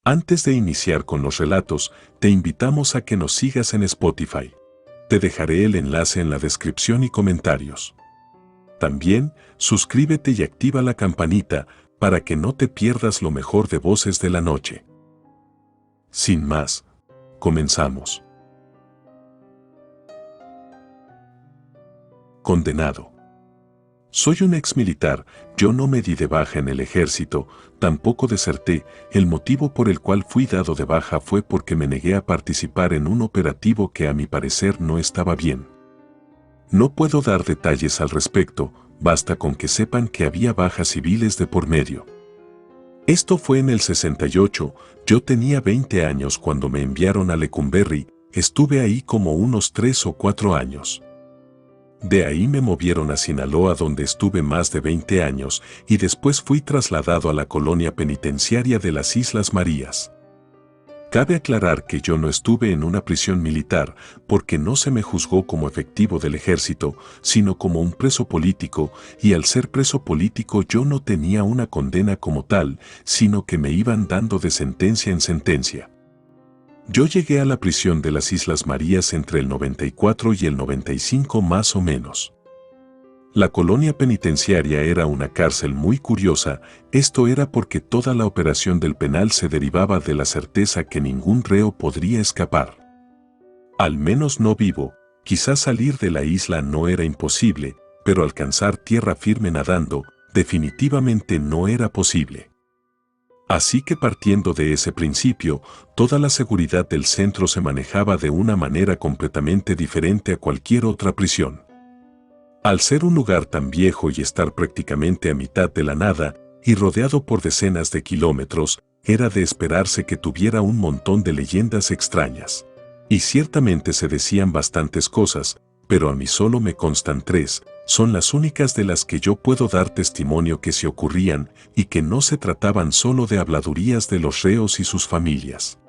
Antes de iniciar con los relatos, te invitamos a que nos sigas en Spotify. Te dejaré el enlace en la descripción y comentarios. También, suscríbete y activa la campanita para que no te pierdas lo mejor de Voces de la Noche. Sin más, comenzamos. Condenado. Soy un exmilitar, yo no me di de baja en el ejército, tampoco deserté. El motivo por el cual fui dado de baja fue porque me negué a participar en un operativo que a mi parecer no estaba bien. No puedo dar detalles al respecto, basta con que sepan que había bajas civiles de por medio. Esto fue en el 68, yo tenía 20 años cuando me enviaron a Lecumberri, estuve ahí como unos 3 o 4 años. De ahí me movieron a Sinaloa donde estuve más de 20 años y después fui trasladado a la colonia penitenciaria de las Islas Marías. Cabe aclarar que yo no estuve en una prisión militar porque no se me juzgó como efectivo del ejército, sino como un preso político, y al ser preso político yo no tenía una condena como tal, sino que me iban dando de sentencia en sentencia. Yo llegué a la prisión de las Islas Marías entre el 94 y el 95 más o menos. La colonia penitenciaria era una cárcel muy curiosa, esto era porque toda la operación del penal se derivaba de la certeza que ningún reo podría escapar. Al menos no vivo, quizás salir de la isla no era imposible, pero alcanzar tierra firme nadando, definitivamente no era posible. Así que partiendo de ese principio, toda la seguridad del centro se manejaba de una manera completamente diferente a cualquier otra prisión. Al ser un lugar tan viejo y estar prácticamente a mitad de la nada, y rodeado por decenas de kilómetros, era de esperarse que tuviera un montón de leyendas extrañas. Y ciertamente se decían bastantes cosas, pero a mí solo me constan 3, son las únicas de las que yo puedo dar testimonio que se ocurrían y que no se trataban solo de habladurías de los reos y sus familias.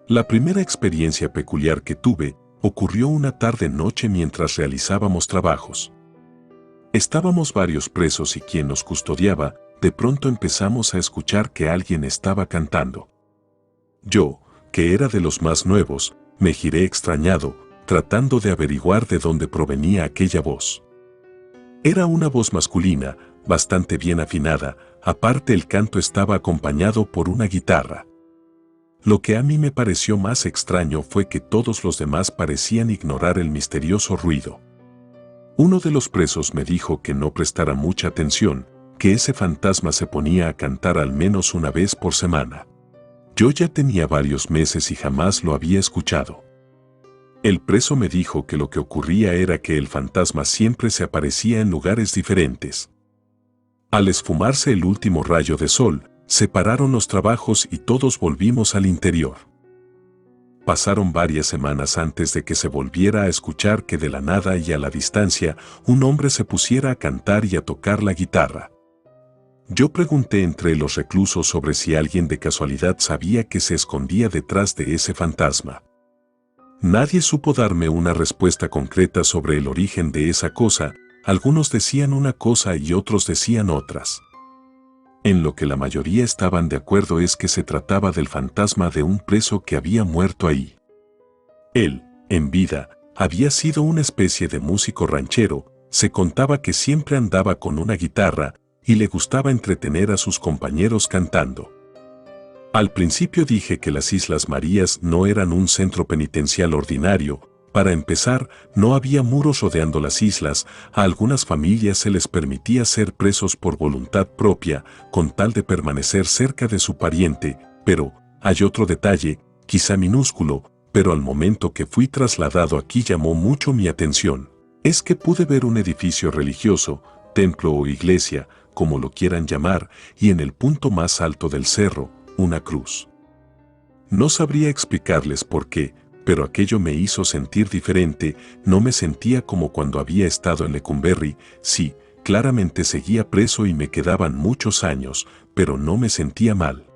La primera experiencia peculiar que tuve ocurrió una tarde-noche mientras realizábamos trabajos. Estábamos varios presos y quien nos custodiaba, de pronto empezamos a escuchar que alguien estaba cantando. Yo, que era de los más nuevos, me giré extrañado, tratando de averiguar de dónde provenía aquella voz. Era una voz masculina, bastante bien afinada, aparte el canto estaba acompañado por una guitarra. Lo que a mí me pareció más extraño fue que todos los demás parecían ignorar el misterioso ruido. Uno de los presos me dijo que no prestara mucha atención, que ese fantasma se ponía a cantar al menos una vez por semana. Yo ya tenía varios meses y jamás lo había escuchado. El preso me dijo que lo que ocurría era que el fantasma siempre se aparecía en lugares diferentes. Al esfumarse el último rayo de sol, se pararon los trabajos y todos volvimos al interior. Pasaron varias semanas antes de que se volviera a escuchar que de la nada y a la distancia, un hombre se pusiera a cantar y a tocar la guitarra. Yo pregunté entre los reclusos sobre si alguien de casualidad sabía que se escondía detrás de ese fantasma. Nadie supo darme una respuesta concreta sobre el origen de esa cosa, algunos decían una cosa y otros decían otras. En lo que la mayoría estaban de acuerdo es que se trataba del fantasma de un preso que había muerto ahí. Él, en vida, había sido una especie de músico ranchero, se contaba que siempre andaba con una guitarra y le gustaba entretener a sus compañeros cantando. Al principio dije que las Islas Marías no eran un centro penitencial ordinario. Para empezar, no había muros rodeando las islas, a algunas familias se les permitía ser presos por voluntad propia, con tal de permanecer cerca de su pariente, pero hay otro detalle, quizá minúsculo, pero al momento que fui trasladado aquí llamó mucho mi atención. Es que pude ver un edificio religioso, templo o iglesia, como lo quieran llamar, y en el punto más alto del cerro, una cruz. No sabría explicarles por qué, pero aquello me hizo sentir diferente, no me sentía como cuando había estado en Lecumberri, sí, claramente seguía preso y me quedaban muchos años, pero no me sentía mal.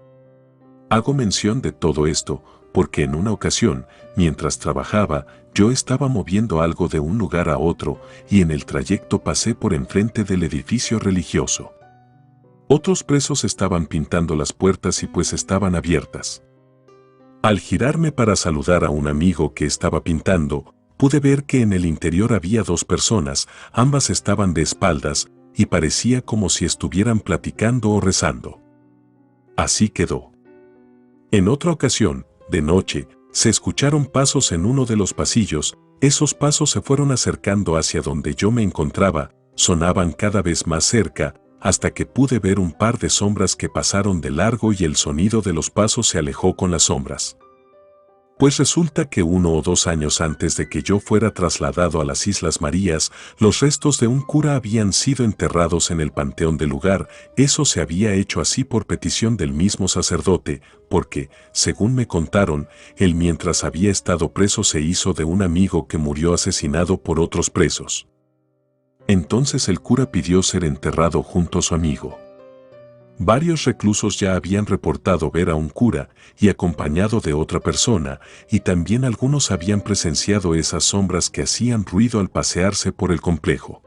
Hago mención de todo esto, porque en una ocasión, mientras trabajaba, yo estaba moviendo algo de un lugar a otro y en el trayecto pasé por enfrente del edificio religioso. Otros presos estaban pintando las puertas y pues estaban abiertas. Al girarme para saludar a un amigo que estaba pintando, pude ver que en el interior había dos personas, ambas estaban de espaldas, y parecía como si estuvieran platicando o rezando. Así quedó. En otra ocasión, de noche, se escucharon pasos en uno de los pasillos. Esos pasos se fueron acercando hacia donde yo me encontraba, sonaban cada vez más cerca, hasta que pude ver un par de sombras que pasaron de largo y el sonido de los pasos se alejó con las sombras. Pues resulta que 1 o 2 años antes de que yo fuera trasladado a las Islas Marías, los restos de un cura habían sido enterrados en el panteón del lugar. Eso se había hecho así por petición del mismo sacerdote, porque, según me contaron, él mientras había estado preso se hizo de un amigo que murió asesinado por otros presos. Entonces el cura pidió ser enterrado junto a su amigo. Varios reclusos ya habían reportado ver a un cura y acompañado de otra persona, y también algunos habían presenciado esas sombras que hacían ruido al pasearse por el complejo.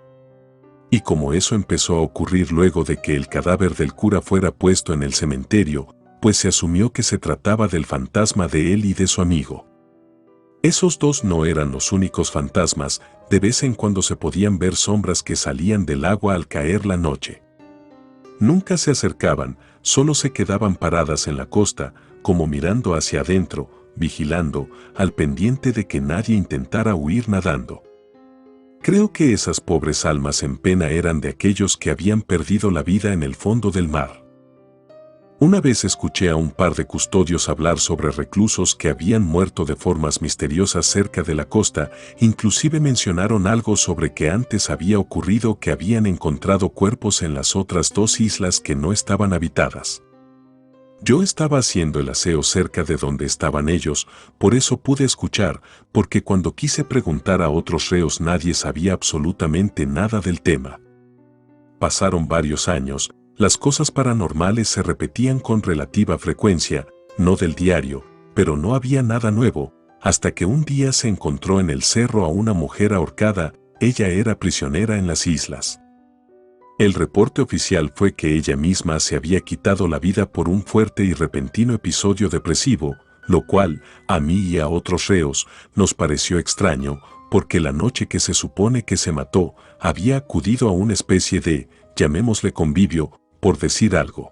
Y como eso empezó a ocurrir luego de que el cadáver del cura fuera puesto en el cementerio, pues se asumió que se trataba del fantasma de él y de su amigo. Esos dos no eran los únicos fantasmas, de vez en cuando se podían ver sombras que salían del agua al caer la noche. Nunca se acercaban, solo se quedaban paradas en la costa, como mirando hacia adentro, vigilando, al pendiente de que nadie intentara huir nadando. Creo que esas pobres almas en pena eran de aquellos que habían perdido la vida en el fondo del mar. Una vez escuché a un par de custodios hablar sobre reclusos que habían muerto de formas misteriosas cerca de la costa, inclusive mencionaron algo sobre que antes había ocurrido que habían encontrado cuerpos en las otras 2 islas que no estaban habitadas. Yo estaba haciendo el aseo cerca de donde estaban ellos, por eso pude escuchar, porque cuando quise preguntar a otros reos nadie sabía absolutamente nada del tema. Pasaron varios años. Las cosas paranormales se repetían con relativa frecuencia, no del diario, pero no había nada nuevo, hasta que un día se encontró en el cerro a una mujer ahorcada. Ella era prisionera en las islas. El reporte oficial fue que ella misma se había quitado la vida por un fuerte y repentino episodio depresivo, lo cual, a mí y a otros reos, nos pareció extraño, porque la noche que se supone que se mató, había acudido a una especie de, llamémosle convivio, por decir algo.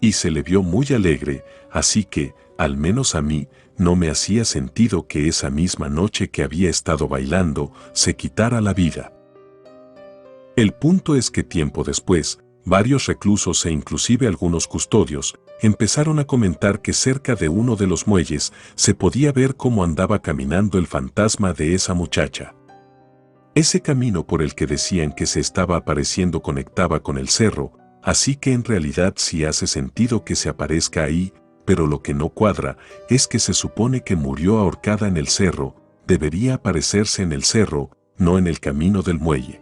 Y se le vio muy alegre, así que, al menos a mí, no me hacía sentido que esa misma noche que había estado bailando, se quitara la vida. El punto es que tiempo después, varios reclusos e inclusive algunos custodios, empezaron a comentar que cerca de uno de los muelles se podía ver cómo andaba caminando el fantasma de esa muchacha. Ese camino por el que decían que se estaba apareciendo conectaba con el cerro, así que en realidad sí hace sentido que se aparezca ahí, pero lo que no cuadra es que se supone que murió ahorcada en el cerro, debería aparecerse en el cerro, no en el camino del muelle.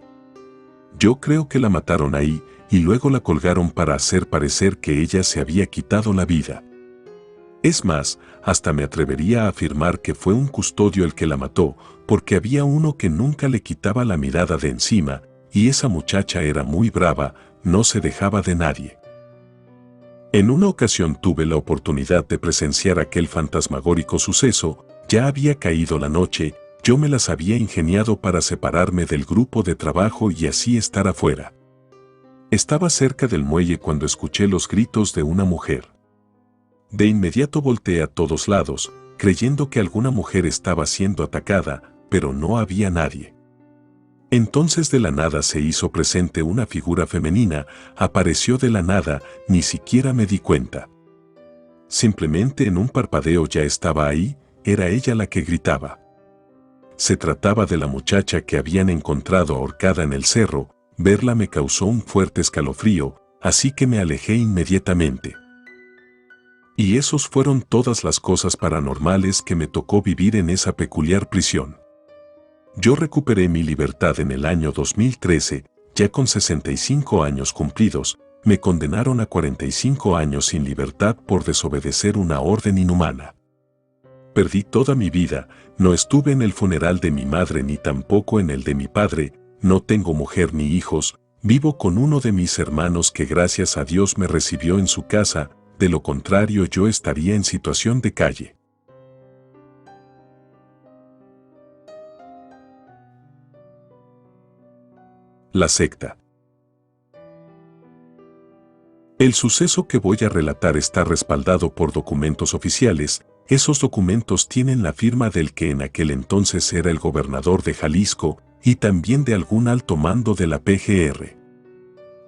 Yo creo que la mataron ahí y luego la colgaron para hacer parecer que ella se había quitado la vida. Es más, hasta me atrevería a afirmar que fue un custodio el que la mató, porque había uno que nunca le quitaba la mirada de encima, y esa muchacha era muy brava, no se dejaba de nadie. En una ocasión tuve la oportunidad de presenciar aquel fantasmagórico suceso. Ya había caído la noche, yo me las había ingeniado para separarme del grupo de trabajo y así estar afuera. Estaba cerca del muelle cuando escuché los gritos de una mujer. De inmediato volteé a todos lados, creyendo que alguna mujer estaba siendo atacada, pero no había nadie. Entonces de la nada se hizo presente una figura femenina, apareció de la nada, ni siquiera me di cuenta. Simplemente en un parpadeo ya estaba ahí, era ella la que gritaba. Se trataba de la muchacha que habían encontrado ahorcada en el cerro. Verla me causó un fuerte escalofrío, así que me alejé inmediatamente. Y esos fueron todas las cosas paranormales que me tocó vivir en esa peculiar prisión. Yo recuperé mi libertad en el año 2013, ya con 65 años cumplidos. Me condenaron a 45 años sin libertad por desobedecer una orden inhumana. Perdí toda mi vida, no estuve en el funeral de mi madre ni tampoco en el de mi padre, no tengo mujer ni hijos, Vivo con uno de mis hermanos que gracias a Dios me recibió en su casa, de lo contrario yo estaría en situación de calle. La secta. El suceso que voy a relatar está respaldado por documentos oficiales. Esos documentos tienen la firma del que en aquel entonces era el gobernador de Jalisco y también de algún alto mando de la PGR.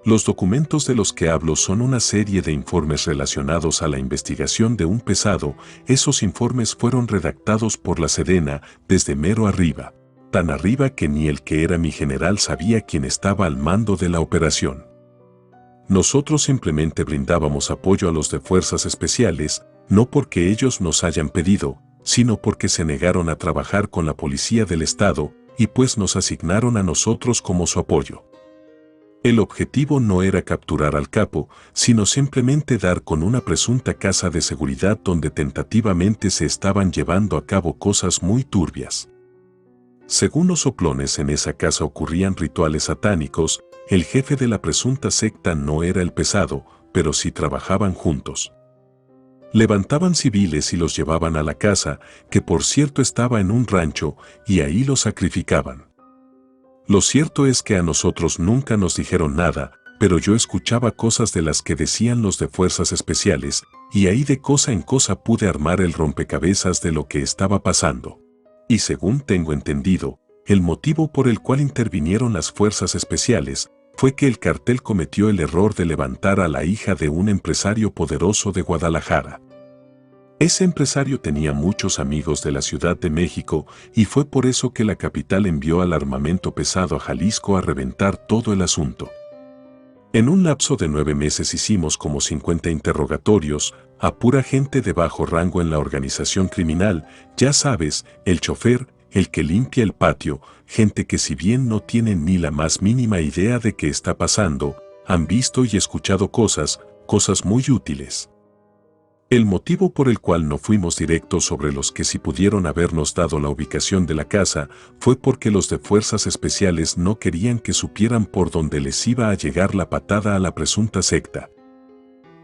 Los documentos de los que hablo son una serie de informes relacionados a la investigación de un pesado. Esos informes fueron redactados por la Sedena desde mero arriba, tan arriba que ni el que era mi general sabía quién estaba al mando de la operación. Nosotros simplemente brindábamos apoyo a los de fuerzas especiales, no porque ellos nos hayan pedido, sino porque se negaron a trabajar con la policía del Estado y pues nos asignaron a nosotros como su apoyo. El objetivo no era capturar al capo, sino simplemente dar con una presunta casa de seguridad donde tentativamente se estaban llevando a cabo cosas muy turbias. Según los soplones, en esa casa ocurrían rituales satánicos. El jefe de la presunta secta no era el pesado, pero sí trabajaban juntos. Levantaban civiles y los llevaban a la casa, que por cierto estaba en un rancho, y ahí los sacrificaban. Lo cierto es que a nosotros nunca nos dijeron nada, pero yo escuchaba cosas de las que decían los de fuerzas especiales, y ahí de cosa en cosa pude armar el rompecabezas de lo que estaba pasando. Y según tengo entendido, el motivo por el cual intervinieron las fuerzas especiales fue que el cartel cometió el error de levantar a la hija de un empresario poderoso de Guadalajara. Ese empresario tenía muchos amigos de la Ciudad de México y fue por eso que la capital envió al armamento pesado a Jalisco a reventar todo el asunto. En un lapso de 9 meses hicimos como 50 interrogatorios a pura gente de bajo rango en la organización criminal, ya sabes, el chofer, el que limpia el patio, gente que si bien no tienen ni la más mínima idea de qué está pasando, han visto y escuchado cosas muy útiles. El motivo por el cual no fuimos directos sobre los que sí pudieron habernos dado la ubicación de la casa fue porque los de fuerzas especiales no querían que supieran por dónde les iba a llegar la patada a la presunta secta.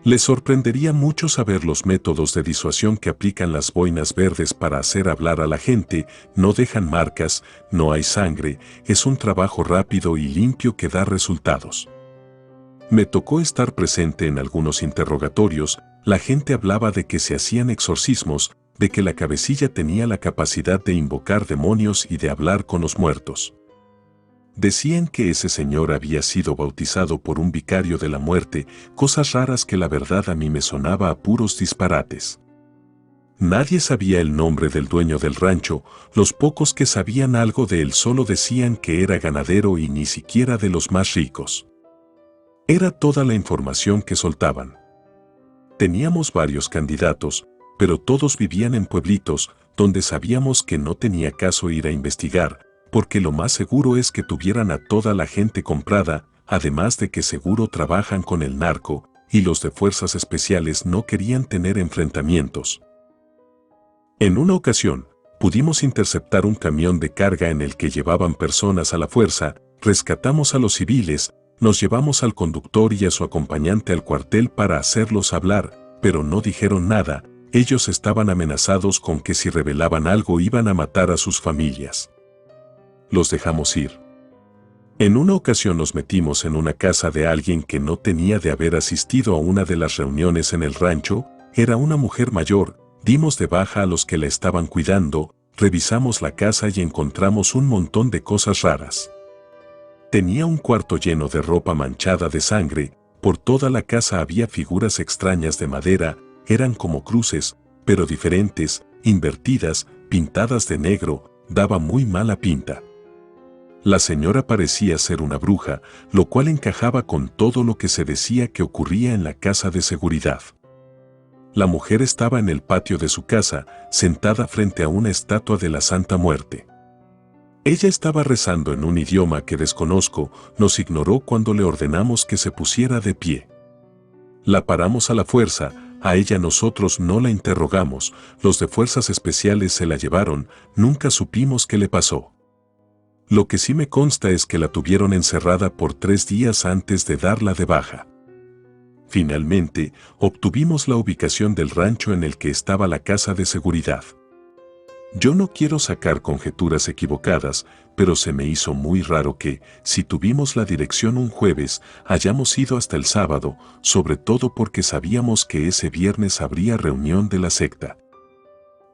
Les sorprendería mucho saber los métodos de disuasión que aplican las boinas verdes para hacer hablar a la gente. No dejan marcas, no hay sangre, es un trabajo rápido y limpio que da resultados. Me tocó estar presente en algunos interrogatorios. La gente hablaba de que se hacían exorcismos, de que la cabecilla tenía la capacidad de invocar demonios y de hablar con los muertos. Decían que ese señor había sido bautizado por un vicario de la muerte, cosas raras que la verdad a mí me sonaba a puros disparates. Nadie sabía el nombre del dueño del rancho, los pocos que sabían algo de él solo decían que era ganadero y ni siquiera de los más ricos. Era toda la información que soltaban. Teníamos varios candidatos, pero todos vivían en pueblitos, donde sabíamos que no tenía caso ir a investigar, porque lo más seguro es que tuvieran a toda la gente comprada, además de que seguro trabajan con el narco, y los de fuerzas especiales no querían tener enfrentamientos. En una ocasión, pudimos interceptar un camión de carga en el que llevaban personas a la fuerza, rescatamos a los civiles, nos llevamos al conductor y a su acompañante al cuartel para hacerlos hablar, pero no dijeron nada. Ellos estaban amenazados con que si revelaban algo iban a matar a sus familias. Los dejamos ir. En una ocasión nos metimos en una casa de alguien que no tenía de haber asistido a una de las reuniones en el rancho. Era una mujer mayor, dimos de baja a los que la estaban cuidando, revisamos la casa y encontramos un montón de cosas raras. Tenía un cuarto lleno de ropa manchada de sangre, por toda la casa había figuras extrañas de madera, eran como cruces, pero diferentes, invertidas, pintadas de negro, daba muy mala pinta. La señora parecía ser una bruja, lo cual encajaba con todo lo que se decía que ocurría en la casa de seguridad. La mujer estaba en el patio de su casa, sentada frente a una estatua de la Santa Muerte. Ella estaba rezando en un idioma que desconozco, nos ignoró cuando le ordenamos que se pusiera de pie. La paramos a la fuerza, a ella nosotros no la interrogamos, los de fuerzas especiales se la llevaron, nunca supimos qué le pasó. Lo que sí me consta es que la tuvieron encerrada por 3 días antes de darla de baja. Finalmente, obtuvimos la ubicación del rancho en el que estaba la casa de seguridad. Yo no quiero sacar conjeturas equivocadas, pero se me hizo muy raro que, si tuvimos la dirección un jueves, hayamos ido hasta el sábado, sobre todo porque sabíamos que ese viernes habría reunión de la secta.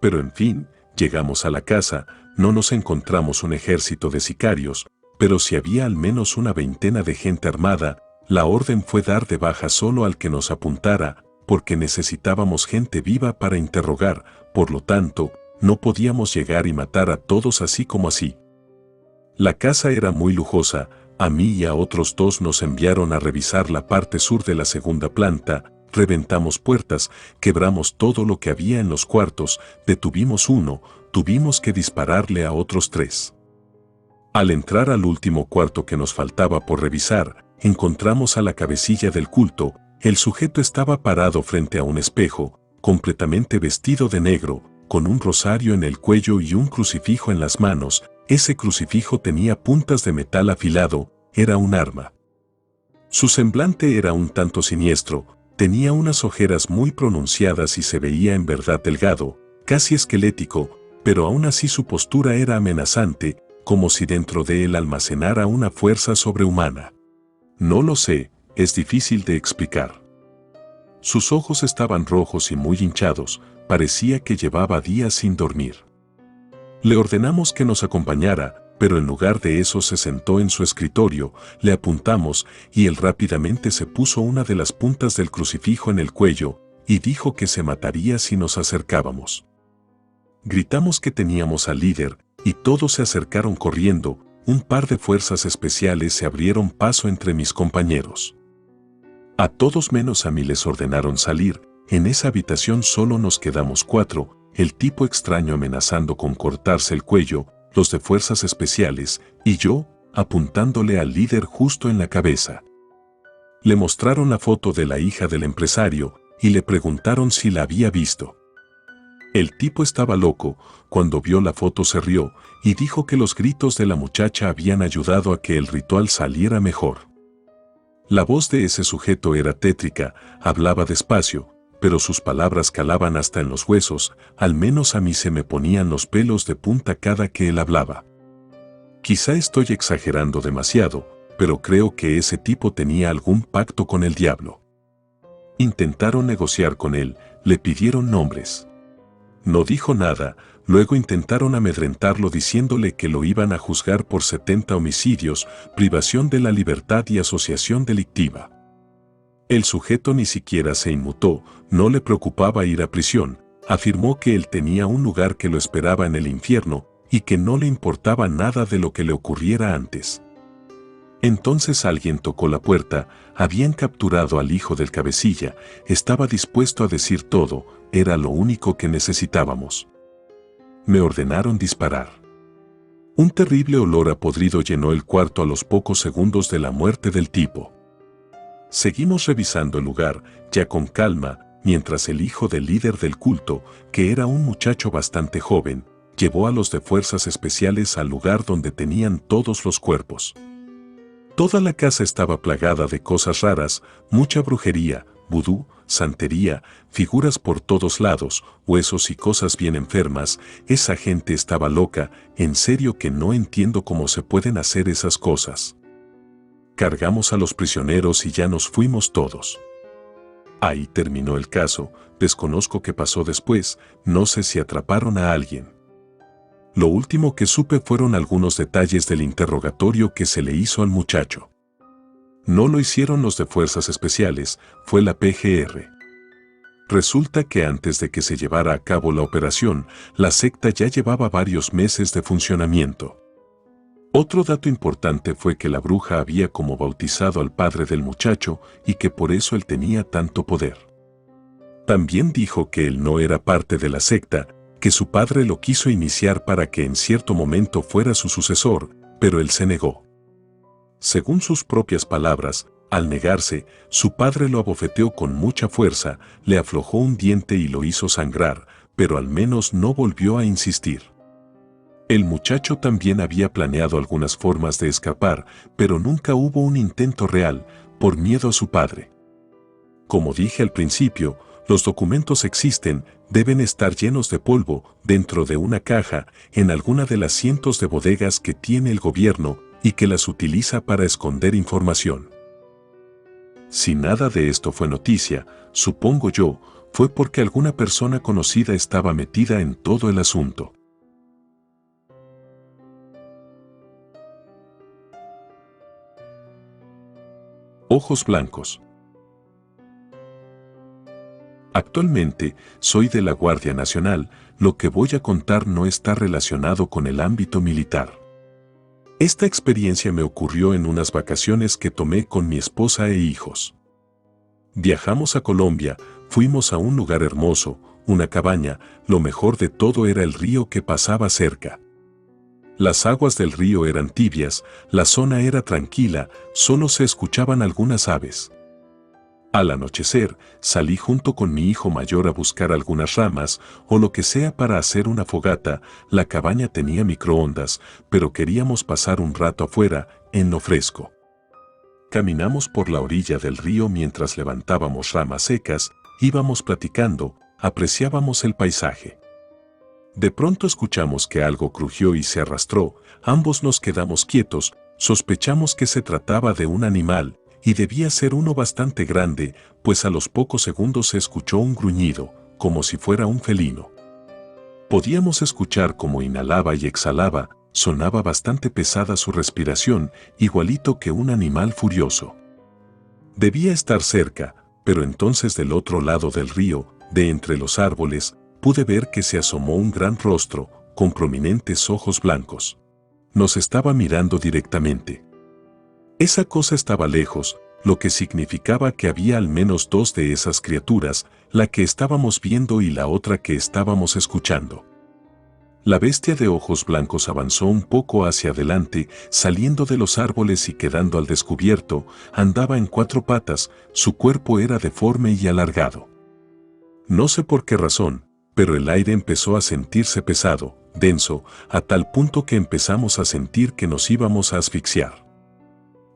Pero en fin, llegamos a la casa, no nos encontramos un ejército de sicarios, pero si había al menos una veintena de gente armada. La orden fue dar de baja solo al que nos apuntara, porque necesitábamos gente viva para interrogar, por lo tanto, no podíamos llegar y matar a todos así como así. La casa era muy lujosa, a mí y a otros 2 nos enviaron a revisar la parte sur de la segunda planta, reventamos puertas, quebramos todo lo que había en los cuartos, detuvimos uno, tuvimos que dispararle a otros 3. Al entrar al último cuarto que nos faltaba por revisar, encontramos a la cabecilla del culto. El sujeto estaba parado frente a un espejo, completamente vestido de negro, con un rosario en el cuello y un crucifijo en las manos. Ese crucifijo tenía puntas de metal afilado, era un arma. Su semblante era un tanto siniestro, tenía unas ojeras muy pronunciadas y se veía en verdad delgado, casi esquelético, pero aún así su postura era amenazante, como si dentro de él almacenara una fuerza sobrehumana. No lo sé, es difícil de explicar. Sus ojos estaban rojos y muy hinchados, parecía que llevaba días sin dormir. Le ordenamos que nos acompañara, pero en lugar de eso se sentó en su escritorio, le apuntamos y él rápidamente se puso una de las puntas del crucifijo en el cuello y dijo que se mataría si nos acercábamos. Gritamos que teníamos al líder y todos se acercaron corriendo. Un par de fuerzas especiales se abrieron paso entre mis compañeros. A todos menos a mí les ordenaron salir. En esa habitación solo nos quedamos 4, el tipo extraño amenazando con cortarse el cuello, los de fuerzas especiales, y yo, apuntándole al líder justo en la cabeza. Le mostraron la foto de la hija del empresario y le preguntaron si la había visto. El tipo estaba loco, cuando vio la foto se rió y dijo que los gritos de la muchacha habían ayudado a que el ritual saliera mejor. La voz de ese sujeto era tétrica, hablaba despacio, pero sus palabras calaban hasta en los huesos, al menos a mí se me ponían los pelos de punta cada que él hablaba. Quizá estoy exagerando demasiado, pero creo que ese tipo tenía algún pacto con el diablo. Intentaron negociar con él, le pidieron nombres. No dijo nada, luego intentaron amedrentarlo diciéndole que lo iban a juzgar por 70 homicidios, privación de la libertad y asociación delictiva. El sujeto ni siquiera se inmutó, no le preocupaba ir a prisión, afirmó que él tenía un lugar que lo esperaba en el infierno y que no le importaba nada de lo que le ocurriera antes. Entonces alguien tocó la puerta, habían capturado al hijo del cabecilla, estaba dispuesto a decir todo, era lo único que necesitábamos. Me ordenaron disparar. Un terrible olor a podrido llenó el cuarto a los pocos segundos de la muerte del tipo. Seguimos revisando el lugar, ya con calma, mientras el hijo del líder del culto, que era un muchacho bastante joven, llevó a los de fuerzas especiales al lugar donde tenían todos los cuerpos. Toda la casa estaba plagada de cosas raras, mucha brujería, vudú, santería, figuras por todos lados, huesos y cosas bien enfermas. Esa gente estaba loca, en serio que no entiendo cómo se pueden hacer esas cosas. Cargamos a los prisioneros y ya nos fuimos todos. Ahí terminó el caso, desconozco qué pasó después, no sé si atraparon a alguien. Lo último que supe fueron algunos detalles del interrogatorio que se le hizo al muchacho. No lo hicieron los de fuerzas especiales, fue la PGR. Resulta que antes de que se llevara a cabo la operación, la secta ya llevaba varios meses de funcionamiento. Otro dato importante fue que la bruja había como bautizado al padre del muchacho y que por eso él tenía tanto poder. También dijo que él no era parte de la secta, que su padre lo quiso iniciar para que en cierto momento fuera su sucesor, pero él se negó. Según sus propias palabras, al negarse, su padre lo abofeteó con mucha fuerza, le aflojó un diente y lo hizo sangrar, pero al menos no volvió a insistir. El muchacho también había planeado algunas formas de escapar, pero nunca hubo un intento real, por miedo a su padre. Como dije al principio, los documentos existen, deben estar llenos de polvo, dentro de una caja, en alguna de las cientos de bodegas que tiene el gobierno y que las utiliza para esconder información. Si nada de esto fue noticia, supongo yo, fue porque alguna persona conocida estaba metida en todo el asunto. Ojos blancos. Actualmente, soy de la Guardia Nacional, lo que voy a contar no está relacionado con el ámbito militar. Esta experiencia me ocurrió en unas vacaciones que tomé con mi esposa e hijos. Viajamos a Colombia, fuimos a un lugar hermoso, una cabaña, lo mejor de todo era el río que pasaba cerca. Las aguas del río eran tibias, la zona era tranquila, solo se escuchaban algunas aves. Al anochecer, salí junto con mi hijo mayor a buscar algunas ramas o lo que sea para hacer una fogata. La cabaña tenía microondas, pero queríamos pasar un rato afuera, en lo fresco. Caminamos por la orilla del río mientras levantábamos ramas secas, íbamos platicando, apreciábamos el paisaje. De pronto escuchamos que algo crujió y se arrastró, ambos nos quedamos quietos, sospechamos que se trataba de un animal, y debía ser uno bastante grande, pues a los pocos segundos se escuchó un gruñido, como si fuera un felino. Podíamos escuchar cómo inhalaba y exhalaba, sonaba bastante pesada su respiración, igualito que un animal furioso. Debía estar cerca, pero entonces del otro lado del río, de entre los árboles, pude ver que se asomó un gran rostro, con prominentes ojos blancos. Nos estaba mirando directamente. Esa cosa estaba lejos, lo que significaba que había al menos dos de esas criaturas, la que estábamos viendo y la otra que estábamos escuchando. La bestia de ojos blancos avanzó un poco hacia adelante, saliendo de los árboles y quedando al descubierto, andaba en cuatro patas, su cuerpo era deforme y alargado. No sé por qué razón, pero el aire empezó a sentirse pesado, denso, a tal punto que empezamos a sentir que nos íbamos a asfixiar.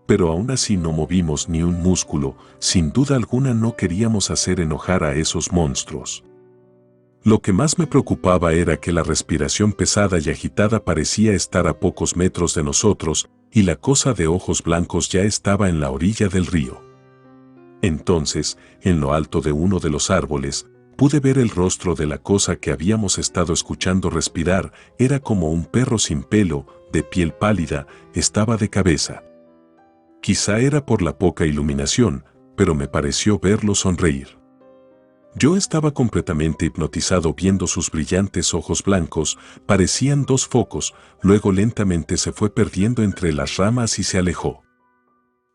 Pero aún así no movimos ni un músculo, sin duda alguna no queríamos hacer enojar a esos monstruos. Lo que más me preocupaba era que la respiración pesada y agitada parecía estar a pocos metros de nosotros, y la cosa de ojos blancos ya estaba en la orilla del río. Entonces, en lo alto de uno de los árboles, pude ver el rostro de la cosa que habíamos estado escuchando respirar, era como un perro sin pelo, de piel pálida, estaba de cabeza. Quizá era por la poca iluminación, pero me pareció verlo sonreír. Yo estaba completamente hipnotizado viendo sus brillantes ojos blancos, parecían dos focos, luego lentamente se fue perdiendo entre las ramas y se alejó.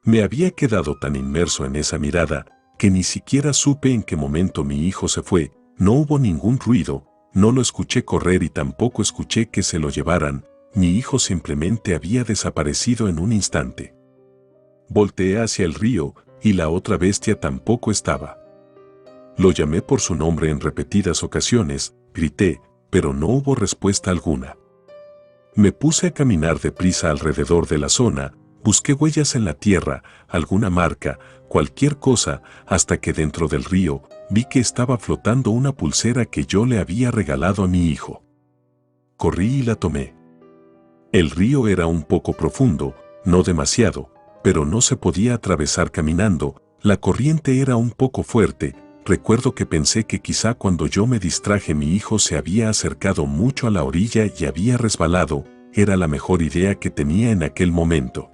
Me había quedado tan inmerso en esa mirada, que ni siquiera supe en qué momento mi hijo se fue, no hubo ningún ruido, no lo escuché correr y tampoco escuché que se lo llevaran, mi hijo simplemente había desaparecido en un instante. Volteé hacia el río, y la otra bestia tampoco estaba. Lo llamé por su nombre en repetidas ocasiones, grité, pero no hubo respuesta alguna. Me puse a caminar deprisa alrededor de la zona, busqué huellas en la tierra, alguna marca, cualquier cosa, hasta que dentro del río vi que estaba flotando una pulsera que yo le había regalado a mi hijo. Corrí y la tomé. El río era un poco profundo, no demasiado, pero no se podía atravesar caminando, la corriente era un poco fuerte. Recuerdo que pensé que quizá cuando yo me distraje mi hijo se había acercado mucho a la orilla y había resbalado, era la mejor idea que tenía en aquel momento.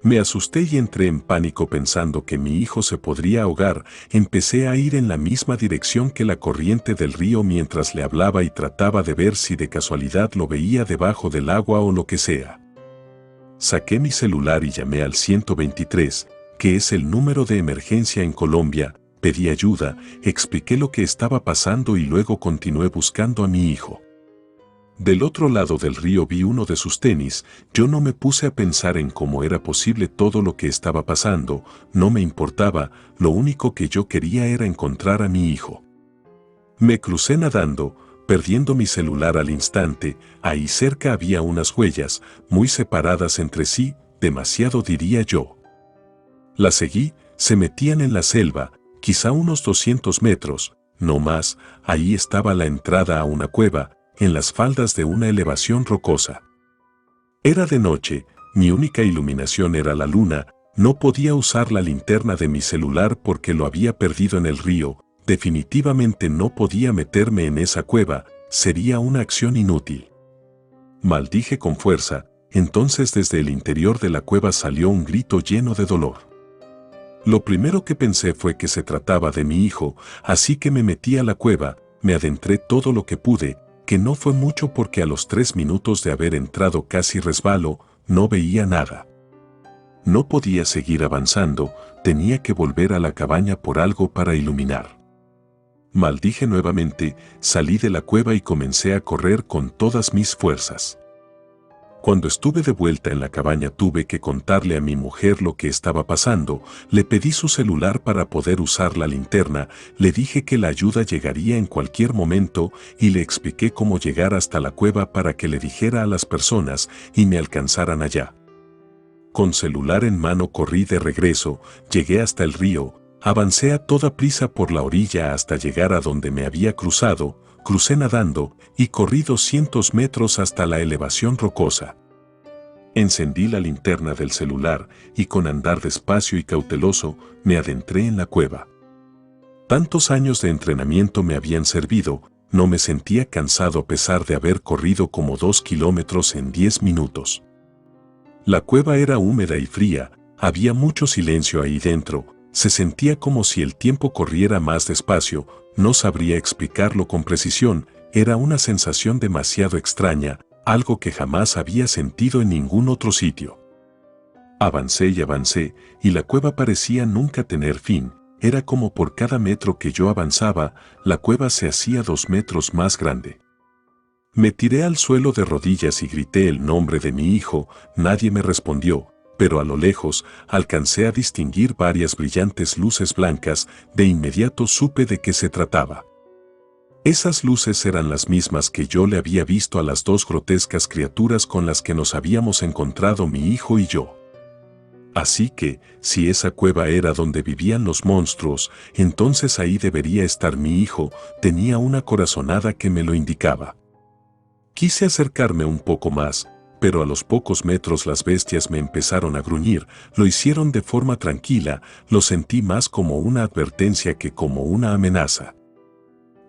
Me asusté y entré en pánico pensando que mi hijo se podría ahogar, empecé a ir en la misma dirección que la corriente del río mientras le hablaba y trataba de ver si de casualidad lo veía debajo del agua o lo que sea. Saqué mi celular y llamé al 123, que es el número de emergencia en Colombia, pedí ayuda, expliqué lo que estaba pasando y luego continué buscando a mi hijo. Del otro lado del río vi uno de sus tenis, yo no me puse a pensar en cómo era posible todo lo que estaba pasando, no me importaba, lo único que yo quería era encontrar a mi hijo. Me crucé nadando, perdiendo mi celular al instante. Ahí cerca había unas huellas, muy separadas entre sí, demasiado diría yo. Las seguí, se metían en la selva, quizá unos 200 metros, no más. Ahí estaba la entrada a una cueva, en las faldas de una elevación rocosa. Era de noche, mi única iluminación era la luna. No podía usar la linterna de mi celular porque lo había perdido en el río. Definitivamente no podía meterme en esa cueva, sería una acción inútil. Maldije con fuerza. Entonces desde el interior de la cueva salió un grito lleno de dolor. Lo primero que pensé fue que se trataba de mi hijo, así que me metí a la cueva, me adentré todo lo que pude, que no fue mucho porque a los 3 minutos de haber entrado casi resbalo, no veía nada. No podía seguir avanzando, tenía que volver a la cabaña por algo para iluminar. Maldije nuevamente, salí de la cueva y comencé a correr con todas mis fuerzas. Cuando estuve de vuelta en la cabaña tuve que contarle a mi mujer lo que estaba pasando, le pedí su celular para poder usar la linterna, le dije que la ayuda llegaría en cualquier momento y le expliqué cómo llegar hasta la cueva para que le dijera a las personas y me alcanzaran allá. Con celular en mano corrí de regreso, llegué hasta el río, avancé a toda prisa por la orilla hasta llegar a donde me había cruzado, crucé nadando y corrí 200 metros hasta la elevación rocosa. Encendí la linterna del celular y con andar despacio y cauteloso me adentré en la cueva. Tantos años de entrenamiento me habían servido, no me sentía cansado a pesar de haber corrido como 2 kilómetros en 10 minutos. La cueva era húmeda y fría, había mucho silencio ahí dentro, se sentía como si el tiempo corriera más despacio, no sabría explicarlo con precisión, era una sensación demasiado extraña, algo que jamás había sentido en ningún otro sitio. Avancé y avancé, y la cueva parecía nunca tener fin, era como por cada metro que yo avanzaba, la cueva se hacía 2 metros más grande. Me tiré al suelo de rodillas y grité el nombre de mi hijo, nadie me respondió, pero a lo lejos alcancé a distinguir varias brillantes luces blancas, de inmediato supe de qué se trataba. Esas luces eran las mismas que yo le había visto a las 2 grotescas criaturas con las que nos habíamos encontrado mi hijo y yo. Así que, si esa cueva era donde vivían los monstruos, entonces ahí debería estar mi hijo, tenía una corazonada que me lo indicaba. Quise acercarme un poco más, pero a los pocos metros las bestias me empezaron a gruñir, lo hicieron de forma tranquila, lo sentí más como una advertencia que como una amenaza.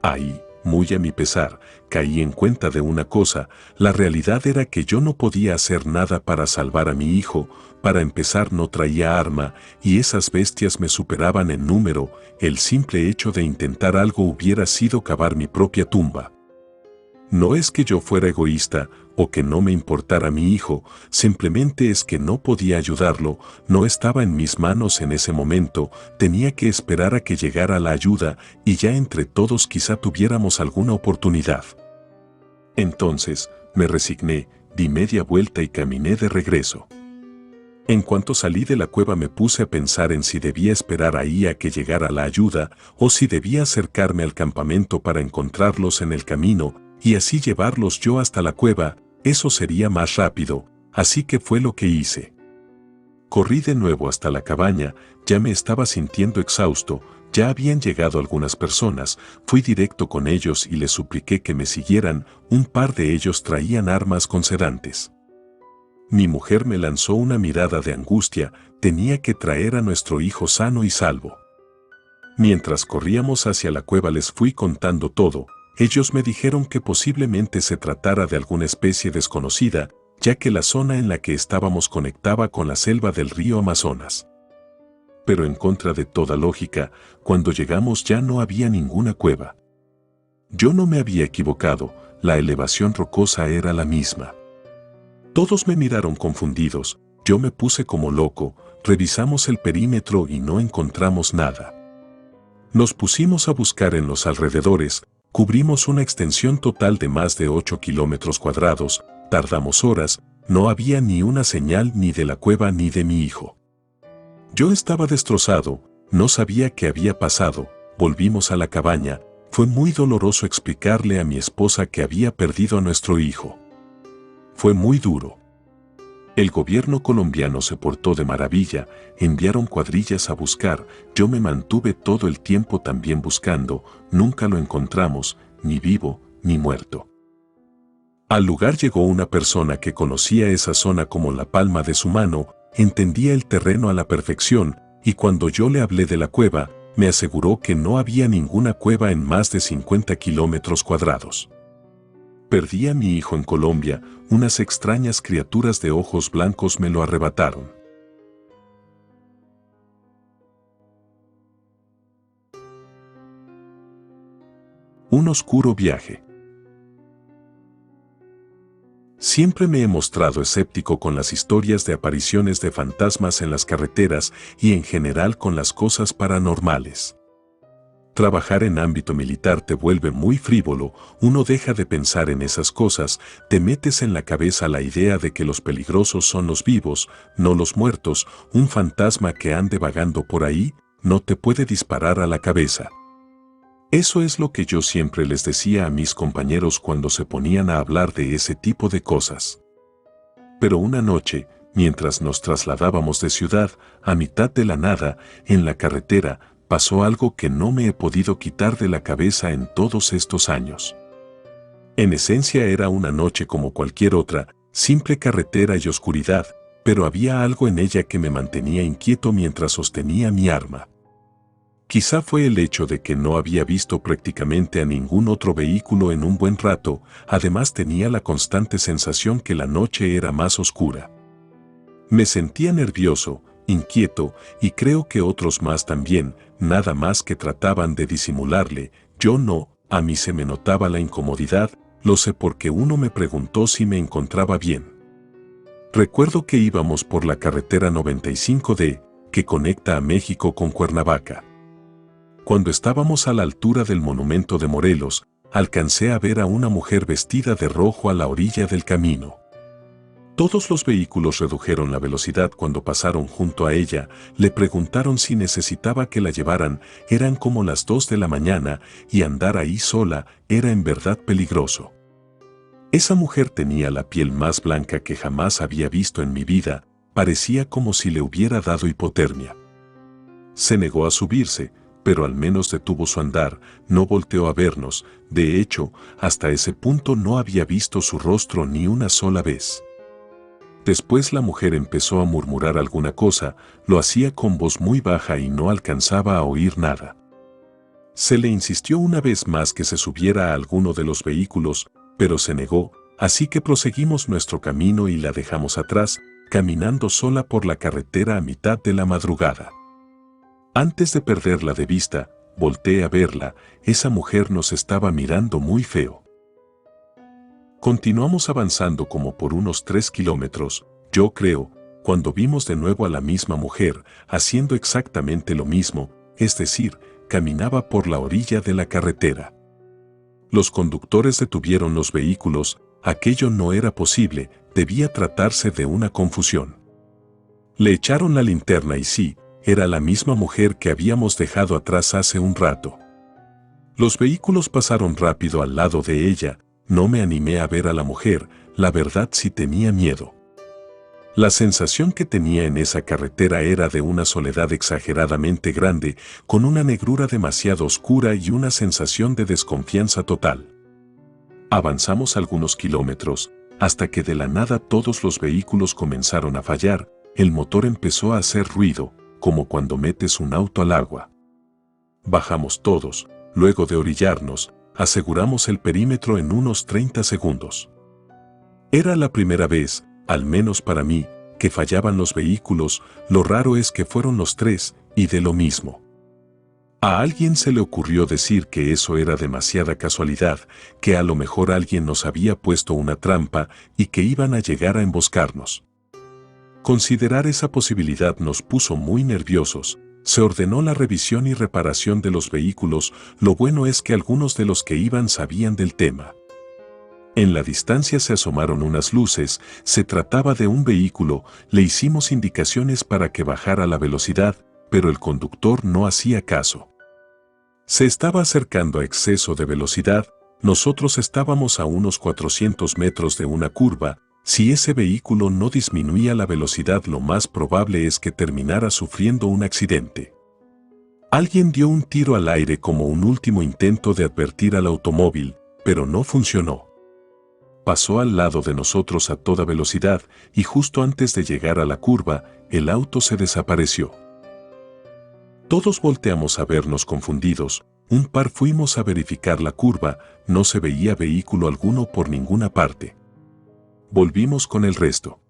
Ahí, muy a mi pesar, caí en cuenta de una cosa, la realidad era que yo no podía hacer nada para salvar a mi hijo, para empezar no traía arma, y esas bestias me superaban en número, el simple hecho de intentar algo hubiera sido cavar mi propia tumba. No es que yo fuera egoísta o que no me importara mi hijo, simplemente es que no podía ayudarlo, no estaba en mis manos en ese momento, tenía que esperar a que llegara la ayuda y ya entre todos quizá tuviéramos alguna oportunidad. Entonces, me resigné, di media vuelta y caminé de regreso. En cuanto salí de la cueva me puse a pensar en si debía esperar ahí a que llegara la ayuda o si debía acercarme al campamento para encontrarlos en el camino y así llevarlos yo hasta la cueva, eso sería más rápido, así que fue lo que hice. Corrí de nuevo hasta la cabaña, ya me estaba sintiendo exhausto, ya habían llegado algunas personas, fui directo con ellos y les supliqué que me siguieran, un par de ellos traían armas con sedantes. Mi mujer me lanzó una mirada de angustia, tenía que traer a nuestro hijo sano y salvo. Mientras corríamos hacia la cueva les fui contando todo. Ellos me dijeron que posiblemente se tratara de alguna especie desconocida, ya que la zona en la que estábamos conectaba con la selva del río Amazonas. Pero en contra de toda lógica, cuando llegamos ya no había ninguna cueva. Yo no me había equivocado, la elevación rocosa era la misma. Todos me miraron confundidos, yo me puse como loco, revisamos el perímetro y no encontramos nada. Nos pusimos a buscar en los alrededores, cubrimos una extensión total de más de 8 kilómetros cuadrados, tardamos horas, no había ni una señal ni de la cueva ni de mi hijo. Yo estaba destrozado, no sabía qué había pasado, volvimos a la cabaña, Fue muy doloroso explicarle a mi esposa que había perdido a nuestro hijo. Fue muy duro. El gobierno colombiano se portó de maravilla, enviaron cuadrillas a buscar, yo me mantuve todo el tiempo también buscando, nunca lo encontramos, ni vivo, ni muerto. Al lugar llegó una persona que conocía esa zona como la palma de su mano, entendía el terreno a la perfección, y cuando yo le hablé de la cueva, me aseguró que no había ninguna cueva en más de 50 kilómetros cuadrados. Perdí a mi hijo en Colombia, unas extrañas criaturas de ojos blancos me lo arrebataron. Un oscuro viaje. Siempre me he mostrado escéptico con las historias de apariciones de fantasmas en las carreteras y en general con las cosas paranormales. Trabajar en ámbito militar te vuelve muy frívolo, uno deja de pensar en esas cosas, te metes en la cabeza la idea de que los peligrosos son los vivos, no los muertos, un fantasma que ande vagando por ahí, no te puede disparar a la cabeza. Eso es lo que yo siempre les decía a mis compañeros cuando se ponían a hablar de ese tipo de cosas. Pero una noche, mientras nos trasladábamos de ciudad, a mitad de la nada, en la carretera, pasó algo que no me he podido quitar de la cabeza en todos estos años. En esencia era una noche como cualquier otra, simple carretera y oscuridad, pero había algo en ella que me mantenía inquieto mientras sostenía mi arma. Quizá fue el hecho de que no había visto prácticamente a ningún otro vehículo en un buen rato, además tenía la constante sensación que la noche era más oscura. Me sentía nervioso, inquieto, y creo que otros más también, nada más que trataban de disimularle, yo no, a mí se me notaba la incomodidad, lo sé porque uno me preguntó si me encontraba bien. Recuerdo que íbamos por la carretera 95D, que conecta a México con Cuernavaca. Cuando estábamos a la altura del monumento de Morelos, alcancé a ver a una mujer vestida de rojo a la orilla del camino. Todos los vehículos redujeron la velocidad cuando pasaron junto a ella, le preguntaron si necesitaba que la llevaran, eran como las 2 de la mañana y andar ahí sola era en verdad peligroso. Esa mujer tenía la piel más blanca que jamás había visto en mi vida, parecía como si le hubiera dado hipotermia. Se negó a subirse, pero al menos detuvo su andar, no volteó a vernos, de hecho, hasta ese punto no había visto su rostro ni una sola vez. Después la mujer empezó a murmurar alguna cosa, lo hacía con voz muy baja y no alcanzaba a oír nada. Se le insistió una vez más que se subiera a alguno de los vehículos, pero se negó, así que proseguimos nuestro camino y la dejamos atrás, caminando sola por la carretera a mitad de la madrugada. Antes de perderla de vista, volteé a verla, esa mujer nos estaba mirando muy feo. Continuamos avanzando como por unos 3 kilómetros, yo creo, cuando vimos de nuevo a la misma mujer, haciendo exactamente lo mismo, es decir, caminaba por la orilla de la carretera. Los conductores detuvieron los vehículos, aquello no era posible, debía tratarse de una confusión. Le echaron la linterna y sí, era la misma mujer que habíamos dejado atrás hace un rato. Los vehículos pasaron rápido al lado de ella, no me animé a ver a la mujer, la verdad sí tenía miedo. La sensación que tenía en esa carretera era de una soledad exageradamente grande, con una negrura demasiado oscura y una sensación de desconfianza total. Avanzamos algunos kilómetros, hasta que de la nada todos los vehículos comenzaron a fallar, el motor empezó a hacer ruido, como cuando metes un auto al agua. Bajamos todos, luego de orillarnos, aseguramos el perímetro en unos 30 segundos. Era la primera vez, al menos para mí, que fallaban los vehículos, lo raro es que fueron los 3, y de lo mismo. A alguien se le ocurrió decir que eso era demasiada casualidad, que a lo mejor alguien nos había puesto una trampa y que iban a llegar a emboscarnos. Considerar esa posibilidad nos puso muy nerviosos. Se ordenó la revisión y reparación de los vehículos, lo bueno es que algunos de los que iban sabían del tema. En la distancia se asomaron unas luces, se trataba de un vehículo, le hicimos indicaciones para que bajara la velocidad, pero el conductor no hacía caso. Se estaba acercando a exceso de velocidad, nosotros estábamos a unos 400 metros de una curva. Si ese vehículo no disminuía la velocidad, lo más probable es que terminara sufriendo un accidente. Alguien dio un tiro al aire como un último intento de advertir al automóvil, pero no funcionó. Pasó al lado de nosotros a toda velocidad y justo antes de llegar a la curva, el auto se desapareció. Todos volteamos a vernos confundidos, un par fuimos a verificar la curva, no se veía vehículo alguno por ninguna parte. Volvimos con el resto.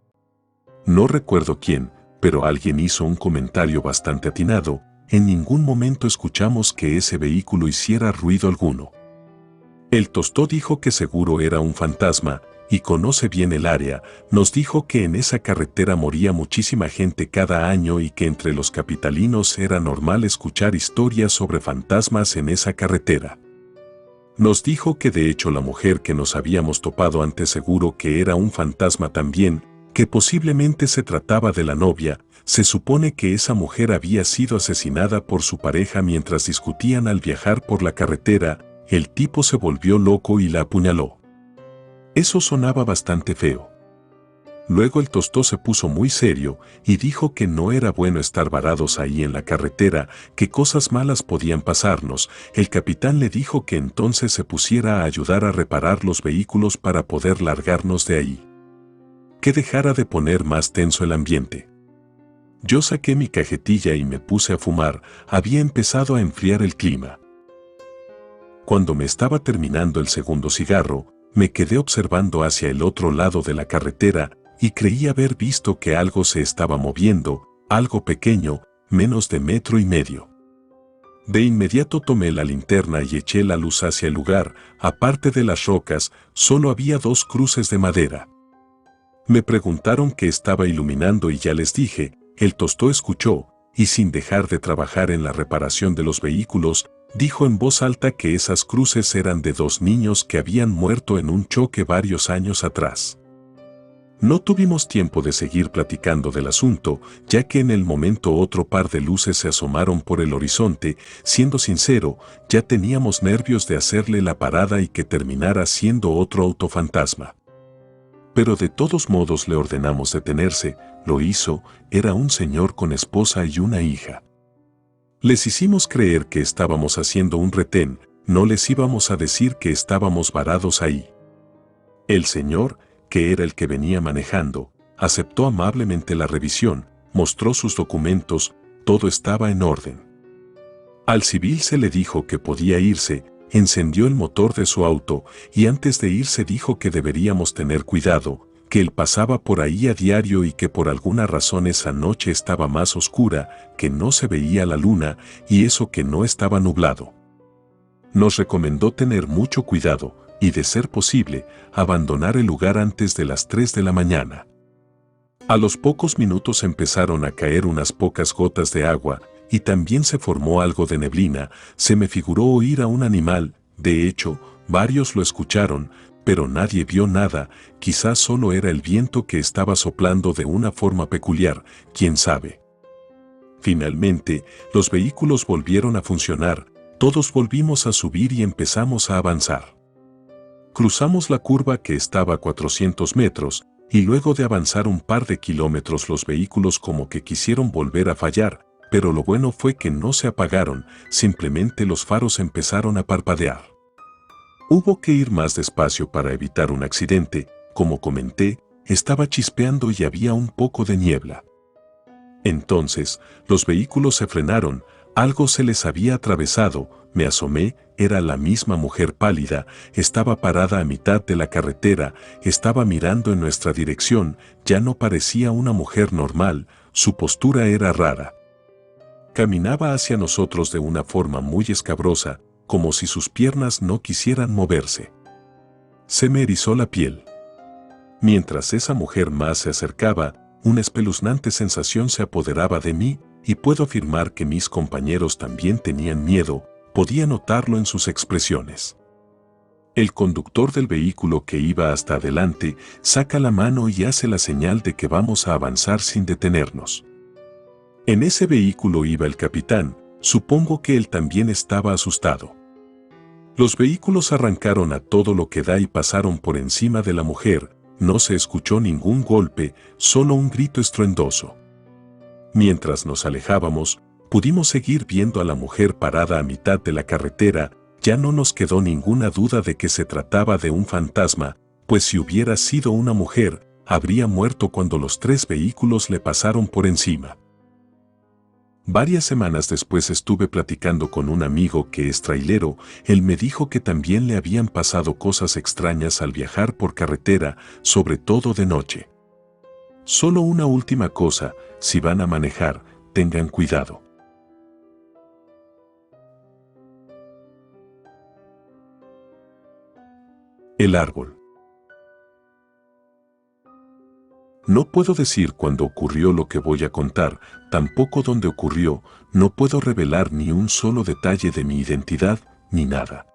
No recuerdo quién, pero alguien hizo un comentario bastante atinado. En ningún momento escuchamos que ese vehículo hiciera ruido alguno. El Tostó dijo que seguro era un fantasma, y conoce bien el área. Nos dijo que en esa carretera moría muchísima gente cada año y que entre los capitalinos era normal escuchar historias sobre fantasmas en esa carretera. Nos dijo que de hecho la mujer que nos habíamos topado antes seguro que era un fantasma también, que posiblemente se trataba de la novia. Se supone que esa mujer había sido asesinada por su pareja mientras discutían al viajar por la carretera. El tipo se volvió loco y la apuñaló. Eso sonaba bastante feo. Luego el Tostó se puso muy serio y dijo que no era bueno estar varados ahí en la carretera, que cosas malas podían pasarnos. El capitán le dijo que entonces se pusiera a ayudar a reparar los vehículos para poder largarnos de ahí. Que dejara de poner más tenso el ambiente. Yo saqué mi cajetilla y me puse a fumar. Había empezado a enfriar el clima. Cuando me estaba terminando el segundo cigarro, me quedé observando hacia el otro lado de la carretera y creí haber visto que algo se estaba moviendo, algo pequeño, menos de 1,5 metros. De inmediato tomé la linterna y eché la luz hacia el lugar. Aparte de las rocas, solo había 2 cruces de madera. Me preguntaron qué estaba iluminando y ya les dije. El Tostó escuchó, y sin dejar de trabajar en la reparación de los vehículos, dijo en voz alta que esas cruces eran de 2 niños que habían muerto en un choque varios años atrás. No tuvimos tiempo de seguir platicando del asunto, ya que en el momento otro par de luces se asomaron por el horizonte. Siendo sincero, ya teníamos nervios de hacerle la parada y que terminara siendo otro autofantasma. Pero de todos modos le ordenamos detenerse. Lo hizo. Era un señor con esposa y una hija. Les hicimos creer que estábamos haciendo un retén, no les íbamos a decir que estábamos varados ahí. El señor, que era el que venía manejando, aceptó amablemente la revisión, mostró sus documentos, todo estaba en orden. Al civil se le dijo que podía irse, encendió el motor de su auto y antes de irse dijo que deberíamos tener cuidado, que él pasaba por ahí a diario y que por alguna razón esa noche estaba más oscura, que no se veía la luna y eso que no estaba nublado. Nos recomendó tener mucho cuidado y, de ser posible, abandonar el lugar antes de las 3 de la mañana. A los pocos minutos empezaron a caer unas pocas gotas de agua y también se formó algo de neblina. Se me figuró oír a un animal, de hecho, varios lo escucharon, pero nadie vio nada. Quizás solo era el viento que estaba soplando de una forma peculiar, quién sabe. Finalmente, los vehículos volvieron a funcionar, todos volvimos a subir y empezamos a avanzar. Cruzamos la curva que estaba a 400 metros, y luego de avanzar un par de kilómetros los vehículos como que quisieron volver a fallar, pero lo bueno fue que no se apagaron, simplemente los faros empezaron a parpadear. Hubo que ir más despacio para evitar un accidente. Como comenté, estaba chispeando y había un poco de niebla. Entonces, los vehículos se frenaron, algo se les había atravesado. Me asomé, era la misma mujer pálida, estaba parada a mitad de la carretera, estaba mirando en nuestra dirección, ya no parecía una mujer normal, su postura era rara. Caminaba hacia nosotros de una forma muy escabrosa, como si sus piernas no quisieran moverse. Se me erizó la piel. Mientras esa mujer más se acercaba, una espeluznante sensación se apoderaba de mí, y puedo afirmar que mis compañeros también tenían miedo, podía notarlo en sus expresiones. El conductor del vehículo que iba hasta adelante saca la mano y hace la señal de que vamos a avanzar sin detenernos. En ese vehículo iba el capitán, Supongo que él también estaba asustado. Los vehículos arrancaron a todo lo que da y pasaron por encima de la mujer. No se escuchó ningún golpe, solo un grito estruendoso. Mientras nos alejábamos, pudimos seguir viendo a la mujer parada a mitad de la carretera. Ya no nos quedó ninguna duda de que se trataba de un fantasma, pues si hubiera sido una mujer, habría muerto cuando los 3 vehículos le pasaron por encima. Varias semanas después estuve platicando con un amigo que es trailero. Él me dijo que también le habían pasado cosas extrañas al viajar por carretera, sobre todo de noche. Solo una última cosa, si van a manejar, tengan cuidado. El árbol. No puedo decir cuándo ocurrió lo que voy a contar, tampoco dónde ocurrió, no puedo revelar ni un solo detalle de mi identidad, ni nada.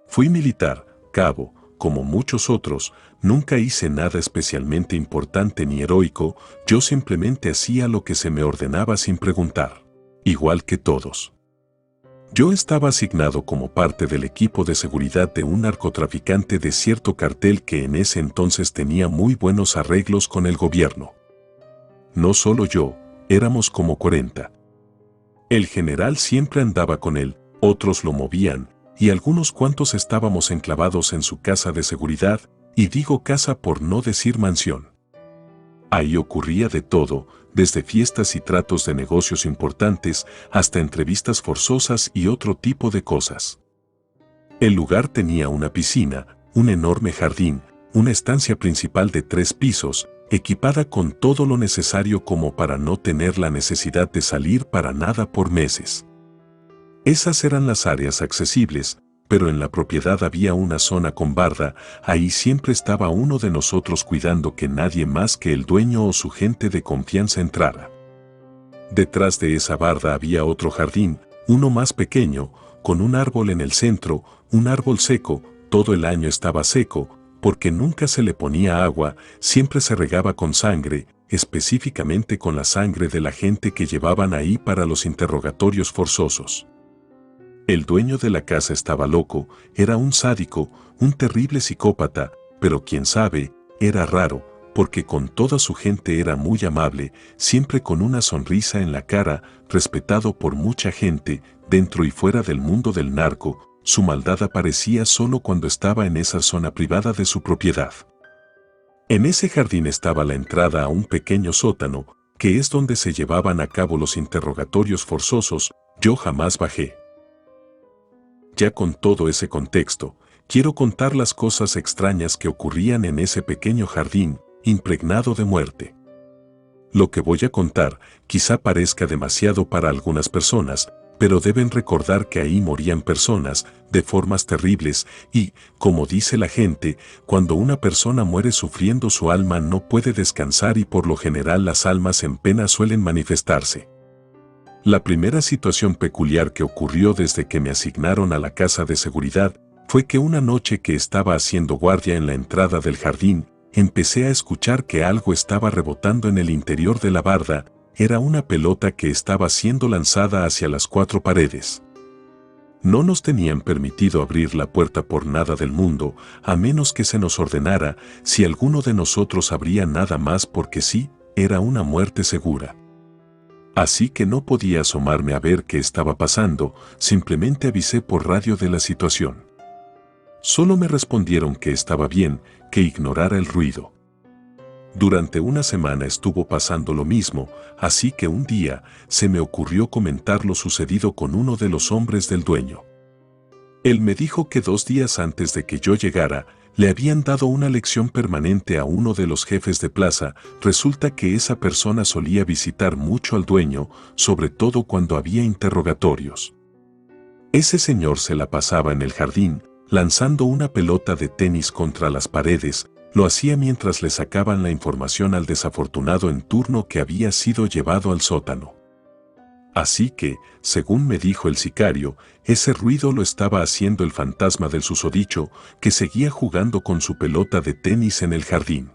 Fui militar, cabo, como muchos otros, nunca hice nada especialmente importante ni heroico, yo simplemente hacía lo que se me ordenaba sin preguntar. Igual que todos. Yo estaba asignado como parte del equipo de seguridad de un narcotraficante de cierto cartel que en ese entonces tenía muy buenos arreglos con el gobierno. No solo yo, éramos como 40. El general siempre andaba con él, otros lo movían, y algunos cuantos estábamos enclavados en su casa de seguridad, y digo casa por no decir mansión. Ahí ocurría de todo, desde fiestas y tratos de negocios importantes hasta entrevistas forzosas y otro tipo de cosas. El lugar tenía una piscina, un enorme jardín, una estancia principal de 3 pisos, equipada con todo lo necesario como para no tener la necesidad de salir para nada por meses. Esas eran las áreas accesibles, pero en la propiedad había una zona con barda, ahí siempre estaba uno de nosotros cuidando que nadie más que el dueño o su gente de confianza entrara. Detrás de esa barda había otro jardín, uno más pequeño, con un árbol en el centro, un árbol seco, todo el año estaba seco, porque nunca se le ponía agua, siempre se regaba con sangre, específicamente con la sangre de la gente que llevaban ahí para los interrogatorios forzosos. El dueño de la casa estaba loco, era un sádico, un terrible psicópata, pero quién sabe, era raro, porque con toda su gente era muy amable, siempre con una sonrisa en la cara, respetado por mucha gente, dentro y fuera del mundo del narco. Su maldad aparecía solo cuando estaba en esa zona privada de su propiedad. En ese jardín estaba la entrada a un pequeño sótano, que es donde se llevaban a cabo los interrogatorios forzosos. Yo jamás bajé. Ya con todo ese contexto, quiero contar las cosas extrañas que ocurrían en ese pequeño jardín, impregnado de muerte. Lo que voy a contar quizá parezca demasiado para algunas personas, pero deben recordar que ahí morían personas de formas terribles y, como dice la gente, cuando una persona muere sufriendo su alma no puede descansar y por lo general las almas en pena suelen manifestarse. La primera situación peculiar que ocurrió desde que me asignaron a la casa de seguridad fue que una noche que estaba haciendo guardia en la entrada del jardín, empecé a escuchar que algo estaba rebotando en el interior de la barda. Era una pelota que estaba siendo lanzada hacia las 4 paredes. No nos tenían permitido abrir la puerta por nada del mundo, a menos que se nos ordenara. Si alguno de nosotros abría nada más porque sí, era una muerte segura. Así que no podía asomarme a ver qué estaba pasando, simplemente avisé por radio de la situación. Solo me respondieron que estaba bien, que ignorara el ruido. Durante una semana estuvo pasando lo mismo, así que un día se me ocurrió comentar lo sucedido con uno de los hombres del dueño. Él me dijo que 2 días antes de que yo llegara, le habían dado una lección permanente a uno de los jefes de plaza. Resulta que esa persona solía visitar mucho al dueño, sobre todo cuando había interrogatorios. Ese señor se la pasaba en el jardín, lanzando una pelota de tenis contra las paredes. Lo hacía mientras le sacaban la información al desafortunado en turno que había sido llevado al sótano. Así que, según me dijo el sicario, ese ruido lo estaba haciendo el fantasma del susodicho, que seguía jugando con su pelota de tenis en el jardín.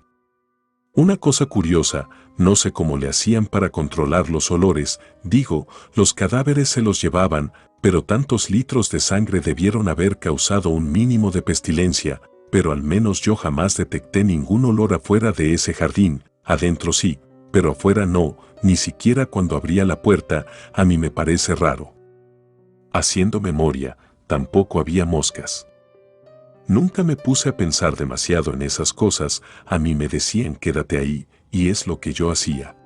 Una cosa curiosa, no sé cómo le hacían para controlar los olores, digo, los cadáveres se los llevaban, pero tantos litros de sangre debieron haber causado un mínimo de pestilencia, pero al menos yo jamás detecté ningún olor afuera de ese jardín, adentro sí, pero afuera no, ni siquiera cuando abría la puerta, a mí me parece raro. Haciendo memoria, tampoco había moscas. Nunca me puse a pensar demasiado en esas cosas, a mí me decían quédate ahí, y es lo que yo hacía.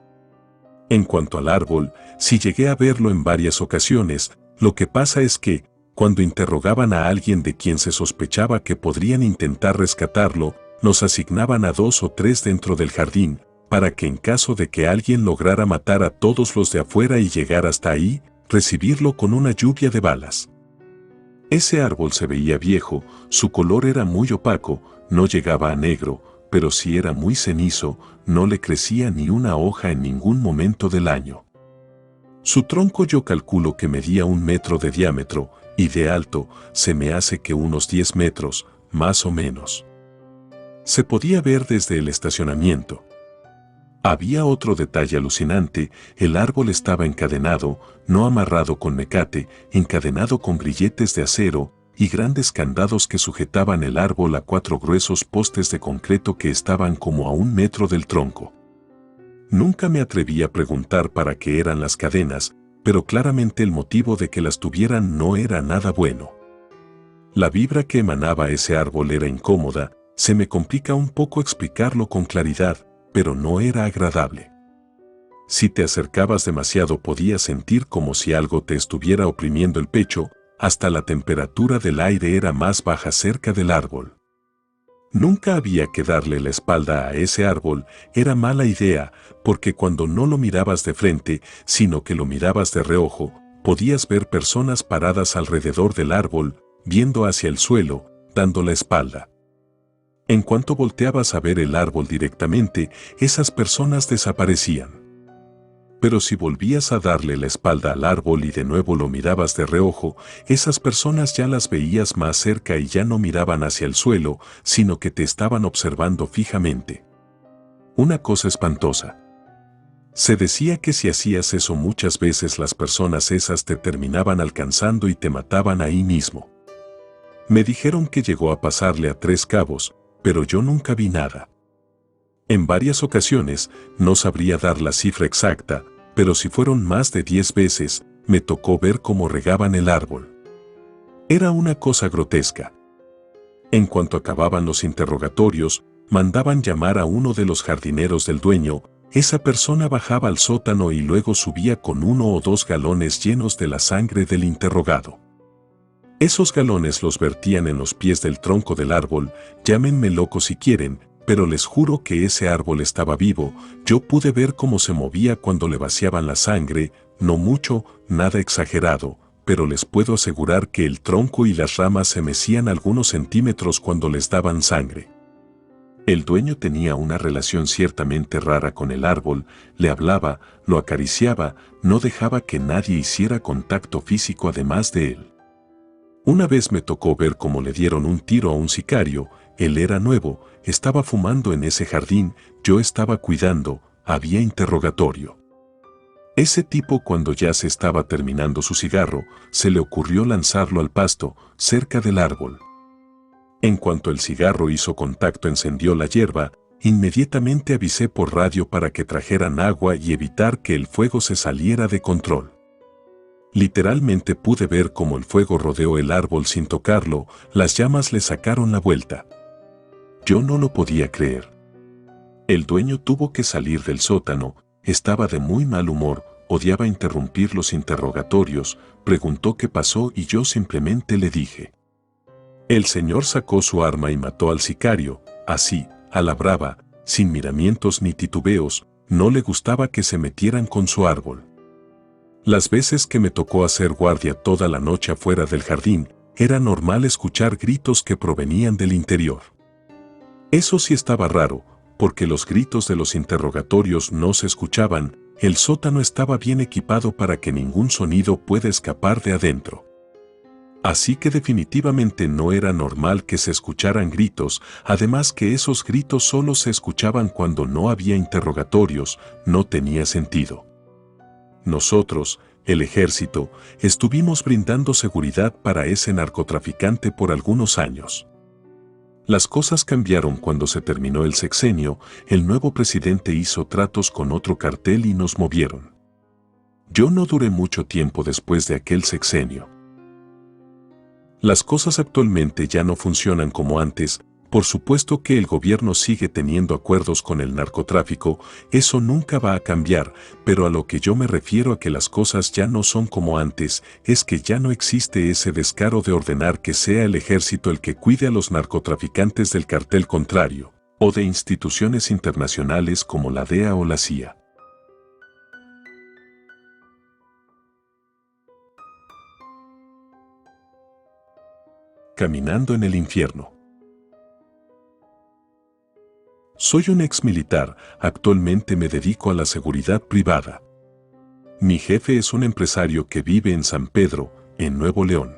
En cuanto al árbol, sí llegué a verlo en varias ocasiones, lo que pasa es que, cuando interrogaban a alguien de quien se sospechaba que podrían intentar rescatarlo, nos asignaban a 2 o 3 dentro del jardín, para que en caso de que alguien lograra matar a todos los de afuera y llegar hasta ahí, recibirlo con una lluvia de balas. Ese árbol se veía viejo, su color era muy opaco, no llegaba a negro, pero sí era muy cenizo, no le crecía ni una hoja en ningún momento del año. Su tronco yo calculo que medía 1 metro de diámetro, y de alto se me hace que unos 10 metros, más o menos. Se podía ver desde el estacionamiento. Había otro detalle alucinante, el árbol estaba encadenado, no amarrado con mecate, encadenado con grilletes de acero y grandes candados que sujetaban el árbol a 4 gruesos postes de concreto que estaban como a 1 metro del tronco. Nunca me atreví a preguntar para qué eran las cadenas, pero claramente el motivo de que las tuvieran no era nada bueno. La vibra que emanaba ese árbol era incómoda, se me complica un poco explicarlo con claridad, pero no era agradable. Si te acercabas demasiado podías sentir como si algo te estuviera oprimiendo el pecho, hasta la temperatura del aire era más baja cerca del árbol. Nunca había que darle la espalda a ese árbol, era mala idea, porque cuando no lo mirabas de frente, sino que lo mirabas de reojo, podías ver personas paradas alrededor del árbol, viendo hacia el suelo, dando la espalda. En cuanto volteabas a ver el árbol directamente, esas personas desaparecían. Pero si volvías a darle la espalda al árbol y de nuevo lo mirabas de reojo, esas personas ya las veías más cerca y ya no miraban hacia el suelo, sino que te estaban observando fijamente. Una cosa espantosa. Se decía que si hacías eso muchas veces las personas esas te terminaban alcanzando y te mataban ahí mismo. Me dijeron que llegó a pasarle a 3 cabos, pero yo nunca vi nada. En varias ocasiones, no sabría dar la cifra exacta, pero si fueron más de 10 veces, me tocó ver cómo regaban el árbol. Era una cosa grotesca. En cuanto acababan los interrogatorios, mandaban llamar a uno de los jardineros del dueño, esa persona bajaba al sótano y luego subía con 1 o 2 galones llenos de la sangre del interrogado. Esos galones los vertían en los pies del tronco del árbol, llámenme loco si quieren, pero les juro que ese árbol estaba vivo, yo pude ver cómo se movía cuando le vaciaban la sangre, no mucho, nada exagerado, pero les puedo asegurar que el tronco y las ramas se mecían algunos centímetros cuando les daban sangre. El dueño tenía una relación ciertamente rara con el árbol, le hablaba, lo acariciaba, no dejaba que nadie hiciera contacto físico además de él. Una vez me tocó ver cómo le dieron un tiro a un sicario, él era nuevo, estaba fumando en ese jardín, yo estaba cuidando, había interrogatorio. Ese tipo cuando ya se estaba terminando su cigarro, se le ocurrió lanzarlo al pasto, cerca del árbol. En cuanto el cigarro hizo contacto encendió la hierba, inmediatamente avisé por radio para que trajeran agua y evitar que el fuego se saliera de control. Literalmente pude ver cómo el fuego rodeó el árbol sin tocarlo, las llamas le sacaron la vuelta. Yo no lo podía creer. El dueño tuvo que salir del sótano, estaba de muy mal humor, odiaba interrumpir los interrogatorios, preguntó qué pasó y yo simplemente le dije. El señor sacó su arma y mató al sicario, así, a la brava, sin miramientos ni titubeos, no le gustaba que se metieran con su árbol. Las veces que me tocó hacer guardia toda la noche afuera del jardín, era normal escuchar gritos que provenían del interior. Eso sí estaba raro, porque los gritos de los interrogatorios no se escuchaban, el sótano estaba bien equipado para que ningún sonido pueda escapar de adentro. Así que definitivamente no era normal que se escucharan gritos, además que esos gritos solo se escuchaban cuando no había interrogatorios, no tenía sentido. Nosotros, el ejército, estuvimos brindando seguridad para ese narcotraficante por algunos años. Las cosas cambiaron cuando se terminó el sexenio, el nuevo presidente hizo tratos con otro cartel y nos movieron. Yo no duré mucho tiempo después de aquel sexenio. Las cosas actualmente ya no funcionan como antes, por supuesto que el gobierno sigue teniendo acuerdos con el narcotráfico, eso nunca va a cambiar, pero a lo que yo me refiero a que las cosas ya no son como antes, es que ya no existe ese descaro de ordenar que sea el ejército el que cuide a los narcotraficantes del cartel contrario, o de instituciones internacionales como la DEA o la CIA. Caminando en el infierno. Soy un ex militar, actualmente me dedico a la seguridad privada. Mi jefe es un empresario que vive en San Pedro, en Nuevo León.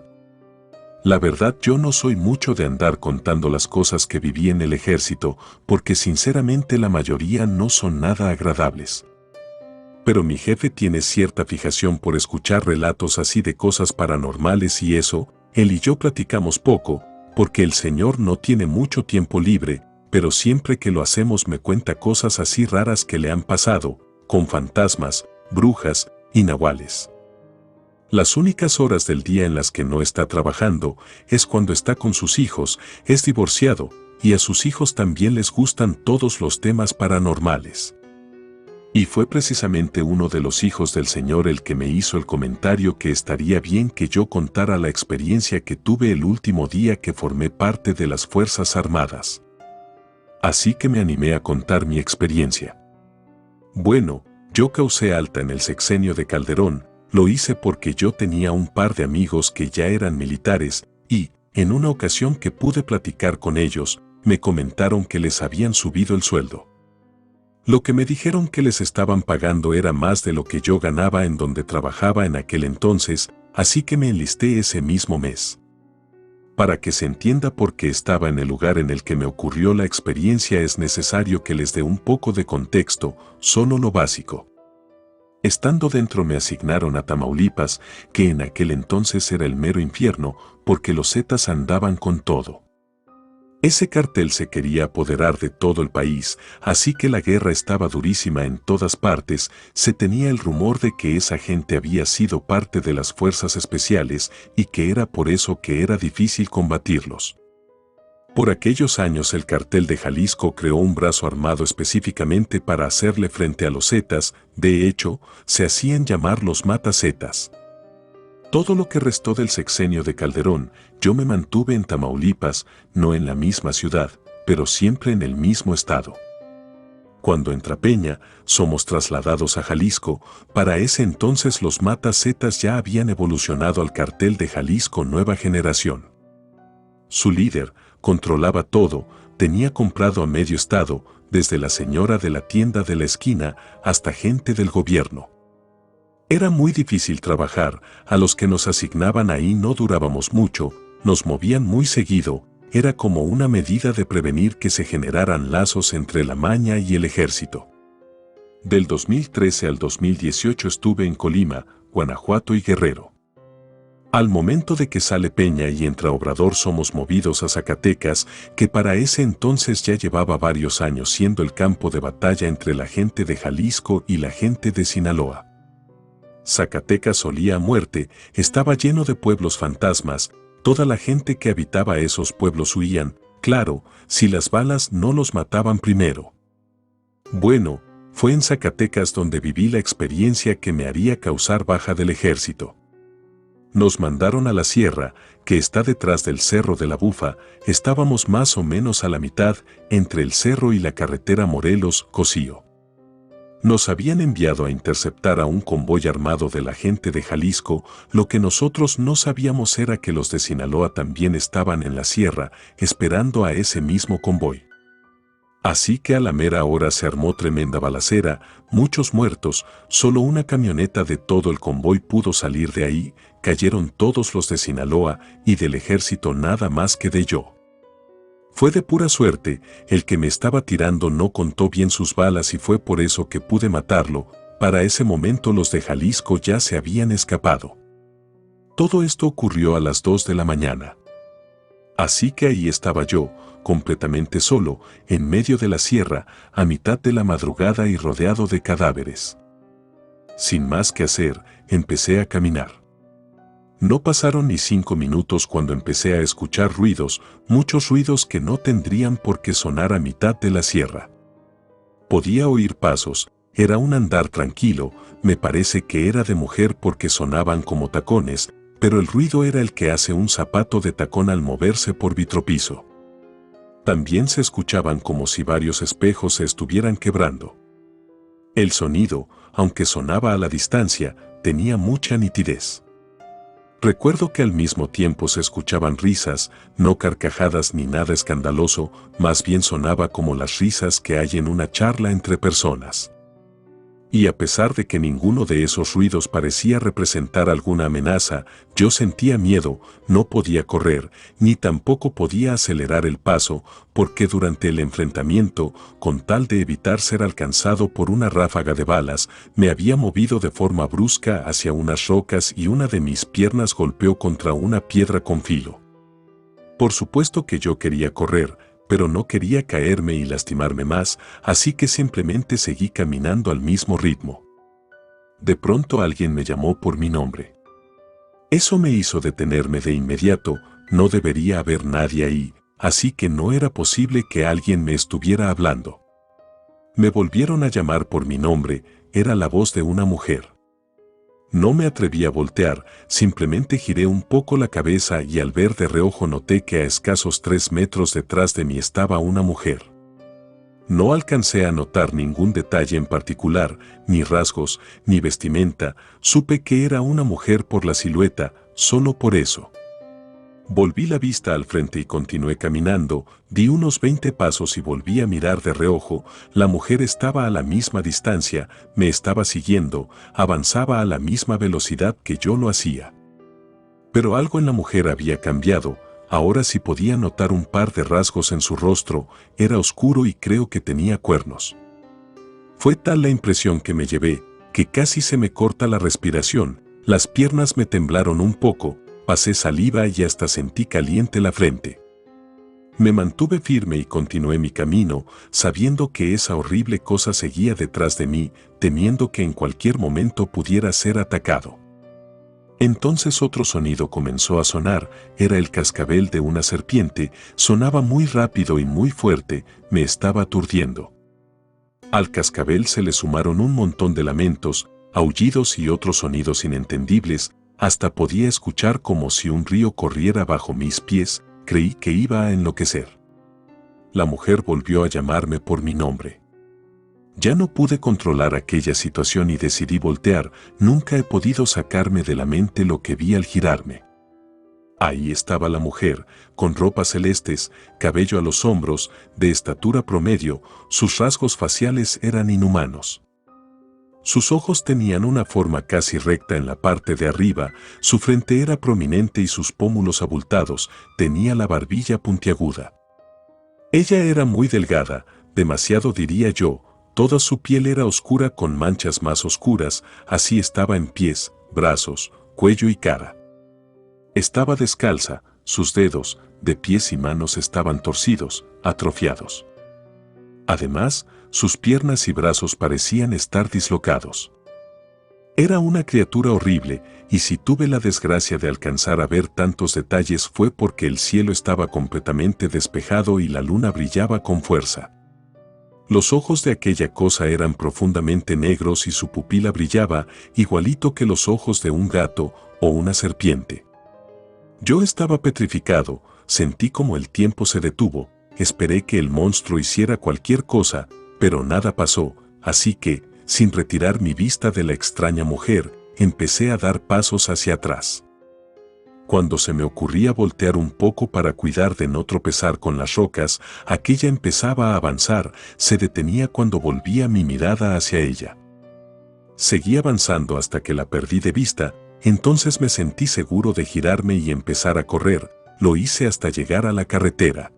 La verdad yo no soy mucho de andar contando las cosas que viví en el ejército, porque sinceramente la mayoría no son nada agradables. Pero mi jefe tiene cierta fijación por escuchar relatos así de cosas paranormales y eso, él y yo platicamos poco, porque el señor no tiene mucho tiempo libre, pero siempre que lo hacemos me cuenta cosas así raras que le han pasado, con fantasmas, brujas y nahuales. Las únicas horas del día en las que no está trabajando es cuando está con sus hijos, es divorciado, y a sus hijos también les gustan todos los temas paranormales. Y fue precisamente uno de los hijos del señor el que me hizo el comentario que estaría bien que yo contara la experiencia que tuve el último día que formé parte de las Fuerzas Armadas. Así que me animé a contar mi experiencia. Bueno, yo causé alta en el sexenio de Calderón, lo hice porque yo tenía un par de amigos que ya eran militares y, en una ocasión que pude platicar con ellos, me comentaron que les habían subido el sueldo. Lo que me dijeron que les estaban pagando era más de lo que yo ganaba en donde trabajaba en aquel entonces, así que me enlisté ese mismo mes. Para que se entienda por qué estaba en el lugar en el que me ocurrió la experiencia es necesario que les dé un poco de contexto, solo lo básico. Estando dentro me asignaron a Tamaulipas, que en aquel entonces era el mero infierno, porque los Zetas andaban con todo. Ese cartel se quería apoderar de todo el país, así que la guerra estaba durísima en todas partes, se tenía el rumor de que esa gente había sido parte de las fuerzas especiales y que era por eso que era difícil combatirlos. Por aquellos años el cartel de Jalisco creó un brazo armado específicamente para hacerle frente a los Zetas, de hecho, se hacían llamar los Mata-Zetas. Todo lo que restó del sexenio de Calderón, yo me mantuve en Tamaulipas, no en la misma ciudad, pero siempre en el mismo estado. Cuando entra Peña, somos trasladados a Jalisco, para ese entonces los Mata-Zetas ya habían evolucionado al cartel de Jalisco Nueva Generación. Su líder controlaba todo, tenía comprado a medio estado, desde la señora de la tienda de la esquina hasta gente del gobierno. Era muy difícil trabajar, a los que nos asignaban ahí no durábamos mucho, nos movían muy seguido, era como una medida de prevenir que se generaran lazos entre la maña y el ejército. Del 2013 al 2018 estuve en Colima, Guanajuato y Guerrero. Al momento de que sale Peña y entra Obrador somos movidos a Zacatecas, que para ese entonces ya llevaba varios años siendo el campo de batalla entre la gente de Jalisco y la gente de Sinaloa. Zacatecas olía a muerte, estaba lleno de pueblos fantasmas, toda la gente que habitaba esos pueblos huían, claro, si las balas no los mataban primero. Bueno, fue en Zacatecas donde viví la experiencia que me haría causar baja del ejército. Nos mandaron a la sierra, que está detrás del Cerro de la Bufa, estábamos más o menos a la mitad entre el cerro y la carretera Morelos-Cocío. Nos habían enviado a interceptar a un convoy armado de la gente de Jalisco, lo que nosotros no sabíamos era que los de Sinaloa también estaban en la sierra, esperando a ese mismo convoy. Así que a la mera hora se armó tremenda balacera, muchos muertos, solo una camioneta de todo el convoy pudo salir de ahí, cayeron todos los de Sinaloa y del ejército nada más que de yo. Fue de pura suerte, el que me estaba tirando no contó bien sus balas y fue por eso que pude matarlo, para ese momento los de Jalisco ya se habían escapado. Todo esto ocurrió a las 2 de la mañana. Así que ahí estaba yo, completamente solo, en medio de la sierra, a mitad de la madrugada y rodeado de cadáveres. Sin más que hacer, empecé a caminar. No pasaron ni 5 minutos cuando empecé a escuchar ruidos, muchos ruidos que no tendrían por qué sonar a mitad de la sierra. Podía oír pasos, era un andar tranquilo, me parece que era de mujer porque sonaban como tacones, pero el ruido era el que hace un zapato de tacón al moverse por vitropiso. También se escuchaban como si varios espejos se estuvieran quebrando. El sonido, aunque sonaba a la distancia, tenía mucha nitidez. Recuerdo que al mismo tiempo se escuchaban risas, no carcajadas ni nada escandaloso, más bien sonaba como las risas que hay en una charla entre personas. Y a pesar de que ninguno de esos ruidos parecía representar alguna amenaza, yo sentía miedo, no podía correr, ni tampoco podía acelerar el paso, porque durante el enfrentamiento, con tal de evitar ser alcanzado por una ráfaga de balas, me había movido de forma brusca hacia unas rocas y una de mis piernas golpeó contra una piedra con filo. Por supuesto que yo quería correr, pero no quería caerme y lastimarme más, así que simplemente seguí caminando al mismo ritmo. De pronto alguien me llamó por mi nombre. Eso me hizo detenerme de inmediato, no debería haber nadie ahí, así que no era posible que alguien me estuviera hablando. Me volvieron a llamar por mi nombre, era la voz de una mujer. No me atreví a voltear, simplemente giré un poco la cabeza y al ver de reojo noté que a escasos 3 metros detrás de mí estaba una mujer. No alcancé a notar ningún detalle en particular, ni rasgos, ni vestimenta, supe que era una mujer por la silueta, solo por eso. Volví la vista al frente y continué caminando, di unos 20 pasos y volví a mirar de reojo, la mujer estaba a la misma distancia, me estaba siguiendo, avanzaba a la misma velocidad que yo lo hacía. Pero algo en la mujer había cambiado, ahora sí podía notar un par de rasgos en su rostro, era oscuro y creo que tenía cuernos. Fue tal la impresión que me llevé, que casi se me corta la respiración, las piernas me temblaron un poco, pasé saliva y hasta sentí caliente la frente. Me mantuve firme y continué mi camino, sabiendo que esa horrible cosa seguía detrás de mí, temiendo que en cualquier momento pudiera ser atacado. Entonces otro sonido comenzó a sonar, era el cascabel de una serpiente, sonaba muy rápido y muy fuerte, me estaba aturdiendo. Al cascabel se le sumaron un montón de lamentos, aullidos y otros sonidos inentendibles, hasta podía escuchar como si un río corriera bajo mis pies, creí que iba a enloquecer. La mujer volvió a llamarme por mi nombre. Ya no pude controlar aquella situación y decidí voltear, nunca he podido sacarme de la mente lo que vi al girarme. Ahí estaba la mujer, con ropas celestes, cabello a los hombros, de estatura promedio, sus rasgos faciales eran inhumanos. Sus ojos tenían una forma casi recta en la parte de arriba, su frente era prominente y sus pómulos abultados, tenía la barbilla puntiaguda. Ella era muy delgada, demasiado diría yo, toda su piel era oscura con manchas más oscuras, así estaba en pies, brazos, cuello y cara. Estaba descalza, sus dedos, de pies y manos estaban torcidos, atrofiados. Además, sus piernas y brazos parecían estar dislocados. Era una criatura horrible, y si tuve la desgracia de alcanzar a ver tantos detalles fue porque el cielo estaba completamente despejado y la luna brillaba con fuerza. Los ojos de aquella cosa eran profundamente negros y su pupila brillaba igualito que los ojos de un gato o una serpiente. Yo estaba petrificado, sentí como el tiempo se detuvo, esperé que el monstruo hiciera cualquier cosa, pero nada pasó, así que, sin retirar mi vista de la extraña mujer, empecé a dar pasos hacia atrás. Cuando se me ocurría voltear un poco para cuidar de no tropezar con las rocas, aquella empezaba a avanzar, se detenía cuando volvía mi mirada hacia ella. Seguí avanzando hasta que la perdí de vista, entonces me sentí seguro de girarme y empezar a correr, lo hice hasta llegar a la carretera.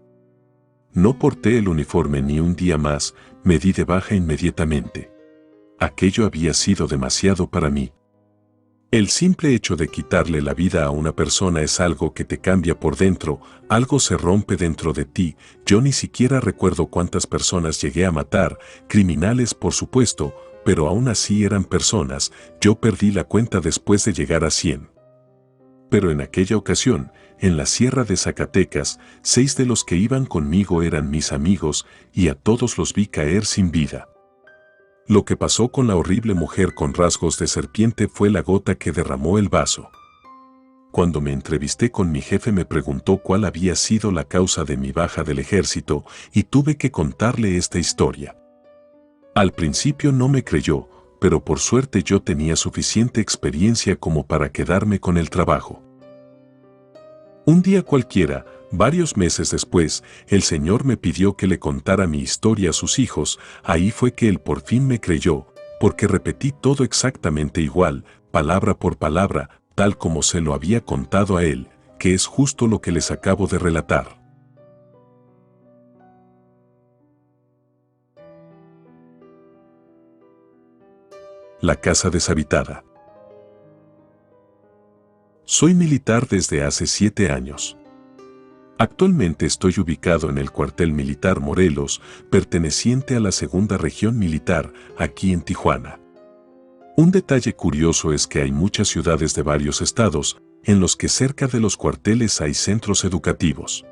No porté el uniforme ni un día más, me di de baja inmediatamente. Aquello había sido demasiado para mí. El simple hecho de quitarle la vida a una persona es algo que te cambia por dentro, algo se rompe dentro de ti. Yo ni siquiera recuerdo cuántas personas llegué a matar, criminales por supuesto, pero aún así eran personas, yo perdí la cuenta después de llegar a 100. Pero en aquella ocasión, en la sierra de Zacatecas, 6 de los que iban conmigo eran mis amigos y a todos los vi caer sin vida. Lo que pasó con la horrible mujer con rasgos de serpiente fue la gota que derramó el vaso. Cuando me entrevisté con mi jefe me preguntó cuál había sido la causa de mi baja del ejército y tuve que contarle esta historia. Al principio no me creyó, pero por suerte yo tenía suficiente experiencia como para quedarme con el trabajo. Un día cualquiera, varios meses después, el Señor me pidió que le contara mi historia a sus hijos. Ahí fue que él por fin me creyó, porque repetí todo exactamente igual, palabra por palabra, tal como se lo había contado a él, que es justo lo que les acabo de relatar. La casa deshabitada. Soy militar desde hace 7 años. Actualmente estoy ubicado en el cuartel militar Morelos, perteneciente a la Segunda Región Militar, aquí en Tijuana. Un detalle curioso es que hay muchas ciudades de varios estados, en los que cerca de los cuarteles hay centros educativos.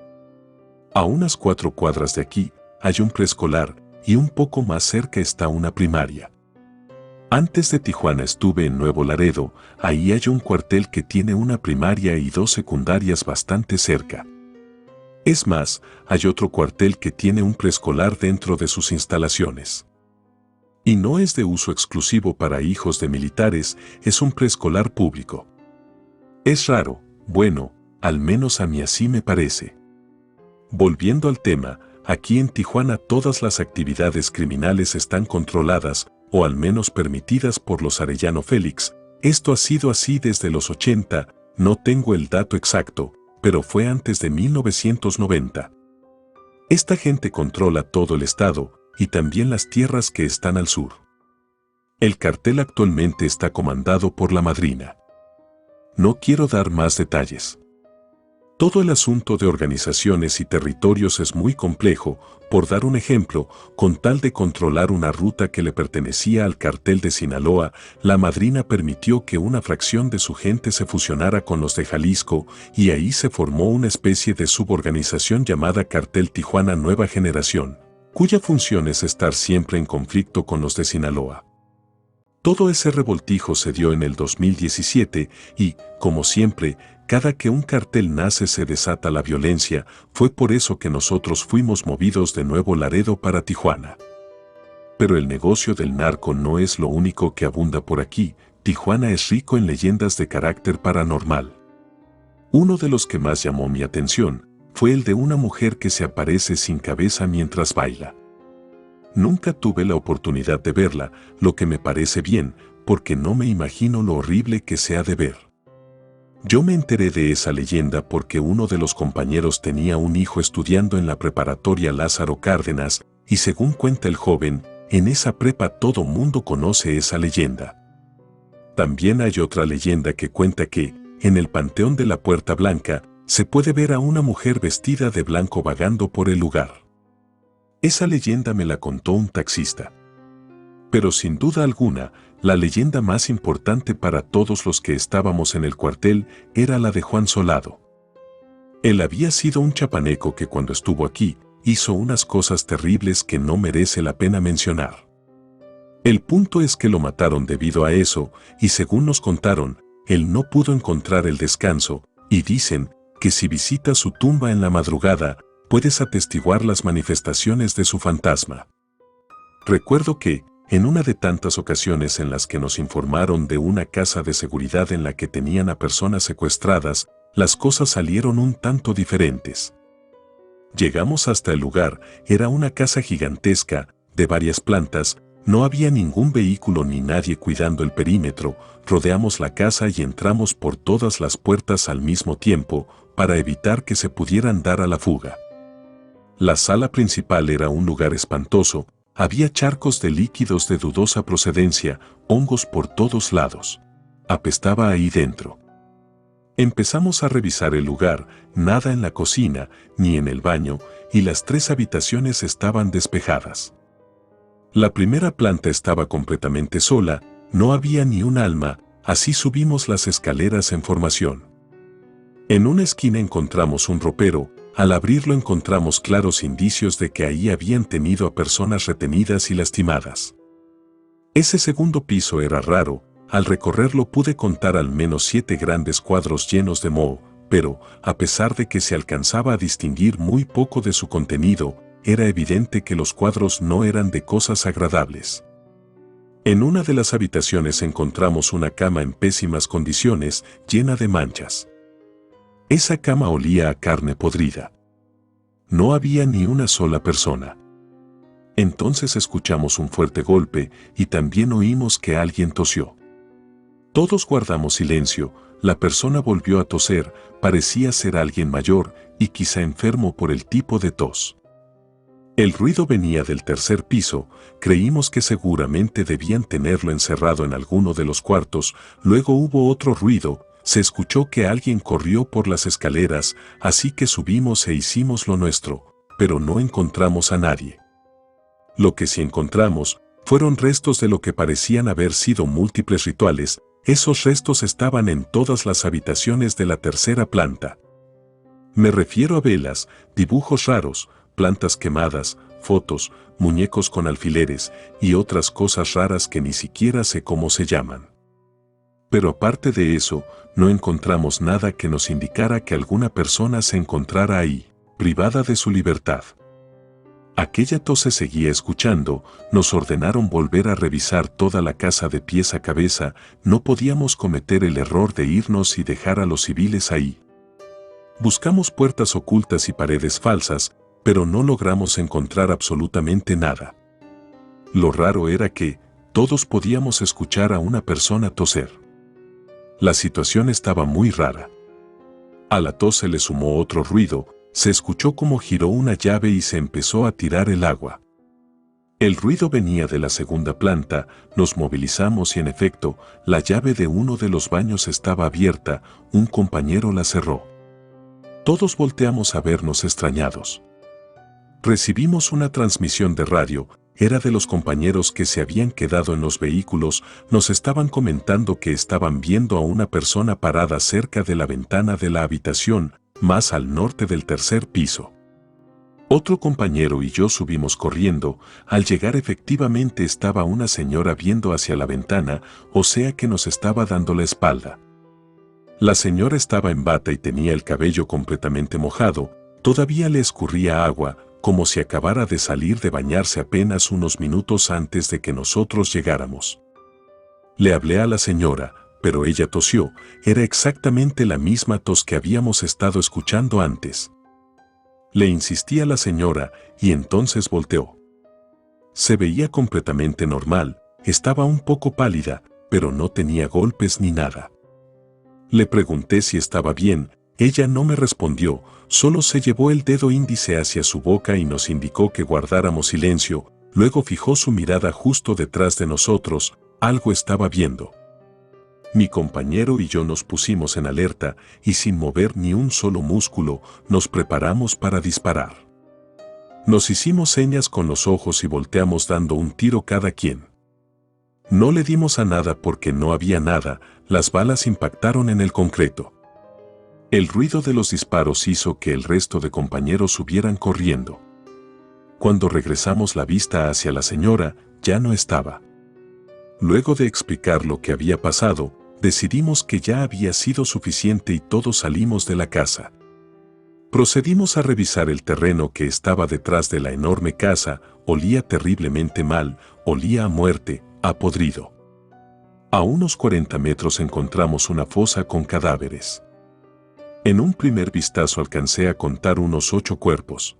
A unas 4 cuadras de aquí, hay un preescolar, y un poco más cerca está una primaria. Antes de Tijuana estuve en Nuevo Laredo, ahí hay un cuartel que tiene una primaria y 2 secundarias bastante cerca. Es más, hay otro cuartel que tiene un preescolar dentro de sus instalaciones. Y no es de uso exclusivo para hijos de militares, es un preescolar público. Es raro, bueno, al menos a mí así me parece. Volviendo al tema, aquí en Tijuana todas las actividades criminales están controladas, o al menos permitidas por los Arellano Félix. Esto ha sido así desde los 80, no tengo el dato exacto, pero fue antes de 1990. Esta gente controla todo el estado, y también las tierras que están al sur. El cartel actualmente está comandado por la madrina. No quiero dar más detalles. Todo el asunto de organizaciones y territorios es muy complejo. Por dar un ejemplo, con tal de controlar una ruta que le pertenecía al cartel de Sinaloa, la madrina permitió que una fracción de su gente se fusionara con los de Jalisco y ahí se formó una especie de suborganización llamada Cartel Tijuana Nueva Generación, cuya función es estar siempre en conflicto con los de Sinaloa. Todo ese revoltijo se dio en el 2017 y, como siempre, cada que un cartel nace se desata la violencia. Fue por eso que nosotros fuimos movidos de Nuevo Laredo para Tijuana. Pero el negocio del narco no es lo único que abunda por aquí. Tijuana es rico en leyendas de carácter paranormal. Uno de los que más llamó mi atención fue el de una mujer que se aparece sin cabeza mientras baila. Nunca tuve la oportunidad de verla, lo que me parece bien, porque no me imagino lo horrible que se ha de ver. Yo me enteré de esa leyenda porque uno de los compañeros tenía un hijo estudiando en la preparatoria Lázaro Cárdenas, y según cuenta el joven, en esa prepa todo mundo conoce esa leyenda. También hay otra leyenda que cuenta que, en el Panteón de la Puerta Blanca, se puede ver a una mujer vestida de blanco vagando por el lugar. Esa leyenda me la contó un taxista. Pero sin duda alguna, la leyenda más importante para todos los que estábamos en el cuartel era la de Juan Solado. Él había sido un chapaneco que cuando estuvo aquí, hizo unas cosas terribles que no merece la pena mencionar. El punto es que lo mataron debido a eso, y según nos contaron, él no pudo encontrar el descanso, y dicen que si visitas su tumba en la madrugada, puedes atestiguar las manifestaciones de su fantasma. Recuerdo que, en una de tantas ocasiones en las que nos informaron de una casa de seguridad en la que tenían a personas secuestradas, las cosas salieron un tanto diferentes. Llegamos hasta el lugar, era una casa gigantesca, de varias plantas, no había ningún vehículo ni nadie cuidando el perímetro, rodeamos la casa y entramos por todas las puertas al mismo tiempo, para evitar que se pudieran dar a la fuga. La sala principal era un lugar espantoso, había charcos de líquidos de dudosa procedencia, hongos por todos lados. Apestaba ahí dentro. Empezamos a revisar el lugar, nada en la cocina, ni en el baño, y las 3 habitaciones estaban despejadas. La primera planta estaba completamente sola, no había ni un alma, así subimos las escaleras en formación. En una esquina encontramos un ropero, al abrirlo encontramos claros indicios de que ahí habían tenido a personas retenidas y lastimadas. Ese segundo piso era raro, al recorrerlo pude contar al menos 7 grandes cuadros llenos de moho, pero, a pesar de que se alcanzaba a distinguir muy poco de su contenido, era evidente que los cuadros no eran de cosas agradables. En una de las habitaciones encontramos una cama en pésimas condiciones, llena de manchas. Esa cama olía a carne podrida. No había ni una sola persona. Entonces escuchamos un fuerte golpe y también oímos que alguien tosió. Todos guardamos silencio, la persona volvió a toser, parecía ser alguien mayor y quizá enfermo por el tipo de tos. El ruido venía del tercer piso, creímos que seguramente debían tenerlo encerrado en alguno de los cuartos, luego hubo otro ruido, se escuchó que alguien corrió por las escaleras, así que subimos e hicimos lo nuestro, pero no encontramos a nadie. Lo que sí encontramos fueron restos de lo que parecían haber sido múltiples rituales. Esos restos estaban en todas las habitaciones de la tercera planta. Me refiero a velas, dibujos raros, plantas quemadas, fotos, muñecos con alfileres y otras cosas raras que ni siquiera sé cómo se llaman. Pero aparte de eso, no encontramos nada que nos indicara que alguna persona se encontrara ahí, privada de su libertad. Aquella tos se seguía escuchando, nos ordenaron volver a revisar toda la casa de pies a cabeza, no podíamos cometer el error de irnos y dejar a los civiles ahí. Buscamos puertas ocultas y paredes falsas, pero no logramos encontrar absolutamente nada. Lo raro era que todos podíamos escuchar a una persona toser. La situación estaba muy rara. A la tos se le sumó otro ruido, se escuchó como giró una llave y se empezó a tirar el agua. El ruido venía de la segunda planta, nos movilizamos y en efecto, la llave de uno de los baños estaba abierta, un compañero la cerró. Todos volteamos a vernos extrañados. Recibimos una transmisión de radio, era de los compañeros que se habían quedado en los vehículos, nos estaban comentando que estaban viendo a una persona parada cerca de la ventana de la habitación, más al norte del tercer piso. Otro compañero y yo subimos corriendo, al llegar efectivamente estaba una señora viendo hacia la ventana, o sea que nos estaba dando la espalda. La señora estaba en bata y tenía el cabello completamente mojado, todavía le escurría agua, como si acabara de salir de bañarse apenas unos minutos antes de que nosotros llegáramos. Le hablé a la señora, pero ella tosió, era exactamente la misma tos que habíamos estado escuchando antes. Le insistí a la señora y entonces volteó. Se veía completamente normal, estaba un poco pálida, pero no tenía golpes ni nada. Le pregunté si estaba bien, ella no me respondió, solo se llevó el dedo índice hacia su boca y nos indicó que guardáramos silencio, luego fijó su mirada justo detrás de nosotros, algo estaba viendo. Mi compañero y yo nos pusimos en alerta y sin mover ni un solo músculo, nos preparamos para disparar. Nos hicimos señas con los ojos y volteamos dando un tiro cada quien. No le dimos a nada porque no había nada, las balas impactaron en el concreto. El ruido de los disparos hizo que el resto de compañeros subieran corriendo. Cuando regresamos la vista hacia la señora, ya no estaba. Luego de explicar lo que había pasado, decidimos que ya había sido suficiente y todos salimos de la casa. Procedimos a revisar el terreno que estaba detrás de la enorme casa, olía terriblemente mal, olía a muerte, a podrido. A unos 40 metros encontramos una fosa con cadáveres. En un primer vistazo alcancé a contar unos 8 cuerpos.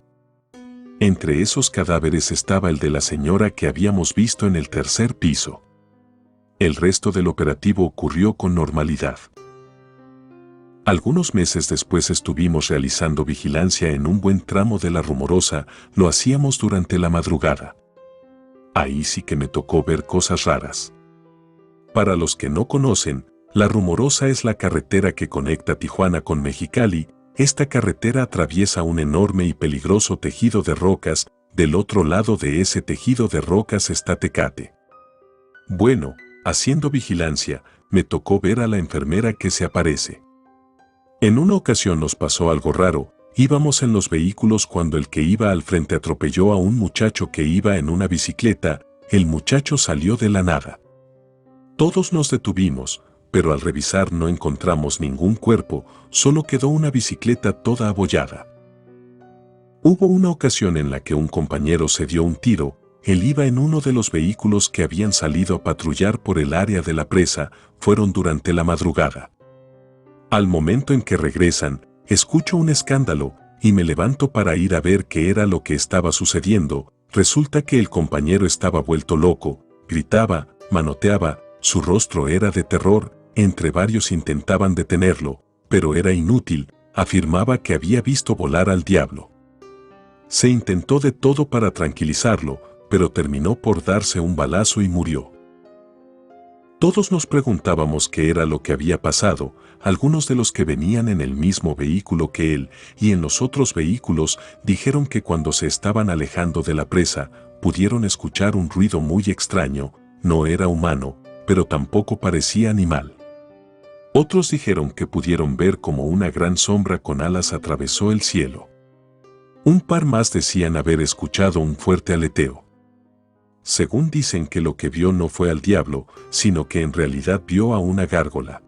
Entre esos cadáveres estaba el de la señora que habíamos visto en el tercer piso. El resto del operativo ocurrió con normalidad. Algunos meses después estuvimos realizando vigilancia en un buen tramo de La Rumorosa, lo hacíamos durante la madrugada. Ahí sí que me tocó ver cosas raras. Para los que no conocen, La Rumorosa es la carretera que conecta Tijuana con Mexicali. Esta carretera atraviesa un enorme y peligroso tejido de rocas, del otro lado de ese tejido de rocas está Tecate. Bueno, haciendo vigilancia, me tocó ver a la enfermera que se aparece. En una ocasión nos pasó algo raro, íbamos en los vehículos cuando el que iba al frente atropelló a un muchacho que iba en una bicicleta, el muchacho salió de la nada. Todos nos detuvimos, pero al revisar no encontramos ningún cuerpo, solo quedó una bicicleta toda abollada. Hubo una ocasión en la que un compañero se dio un tiro, él iba en uno de los vehículos que habían salido a patrullar por el área de la presa, fueron durante la madrugada. Al momento en que regresan, escucho un escándalo y me levanto para ir a ver qué era lo que estaba sucediendo. Resulta que el compañero estaba vuelto loco, gritaba, manoteaba, su rostro era de terror, entre varios intentaban detenerlo, pero era inútil, afirmaba que había visto volar al diablo. Se intentó de todo para tranquilizarlo, pero terminó por darse un balazo y murió. Todos nos preguntábamos qué era lo que había pasado, algunos de los que venían en el mismo vehículo que él y en los otros vehículos dijeron que cuando se estaban alejando de la presa, pudieron escuchar un ruido muy extraño, no era humano, pero tampoco parecía animal. Otros dijeron que pudieron ver como una gran sombra con alas atravesó el cielo. Un par más decían haber escuchado un fuerte aleteo. Según dicen que lo que vio no fue al diablo, sino que en realidad vio a una gárgola.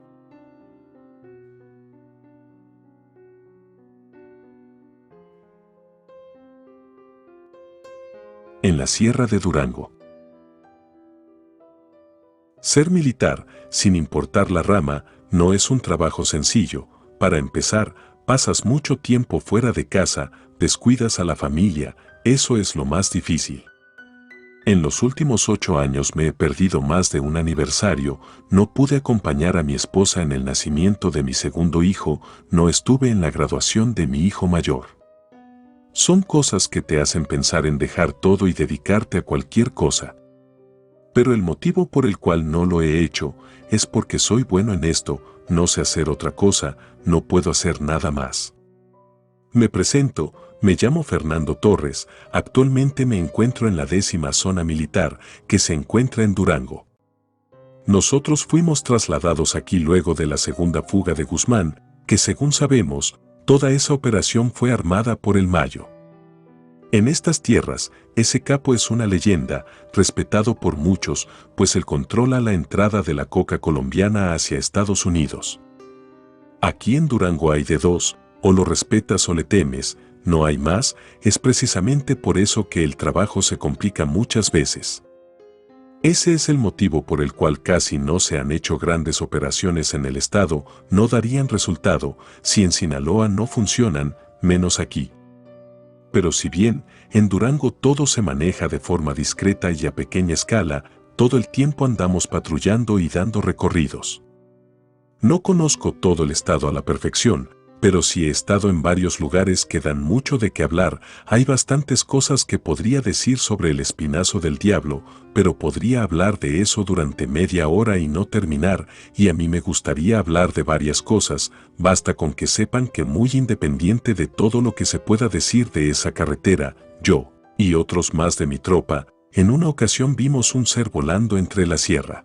En la Sierra de Durango. Ser militar, sin importar la rama, no es un trabajo sencillo. Para empezar, pasas mucho tiempo fuera de casa, descuidas a la familia, eso es lo más difícil. En los últimos 8 años me he perdido más de un aniversario, no pude acompañar a mi esposa en el nacimiento de mi segundo hijo, no estuve en la graduación de mi hijo mayor. Son cosas que te hacen pensar en dejar todo y dedicarte a cualquier cosa. Pero el motivo por el cual no lo he hecho es porque soy bueno en esto, no sé hacer otra cosa, no puedo hacer nada más. Me presento, me llamo Fernando Torres, actualmente me encuentro en la 10ª zona militar, que se encuentra en Durango. Nosotros fuimos trasladados aquí luego de la segunda fuga de Guzmán, que según sabemos, toda esa operación fue armada por el Mayo. En estas tierras, ese capo es una leyenda, respetado por muchos, pues él controla la entrada de la coca colombiana hacia Estados Unidos. Aquí en Durango hay de dos, o lo respetas o le temes, no hay más, es precisamente por eso que el trabajo se complica muchas veces. Ese es el motivo por el cual casi no se han hecho grandes operaciones en el estado, no darían resultado, si en Sinaloa no funcionan, menos aquí. Pero si bien, en Durango todo se maneja de forma discreta y a pequeña escala, todo el tiempo andamos patrullando y dando recorridos. No conozco todo el estado a la perfección, pero sí he estado en varios lugares que dan mucho de qué hablar, hay bastantes cosas que podría decir sobre el espinazo del diablo, pero podría hablar de eso durante media hora y no terminar, y a mí me gustaría hablar de varias cosas, basta con que sepan que muy independiente de todo lo que se pueda decir de esa carretera, yo, y otros más de mi tropa, en una ocasión vimos un ser volando entre la sierra.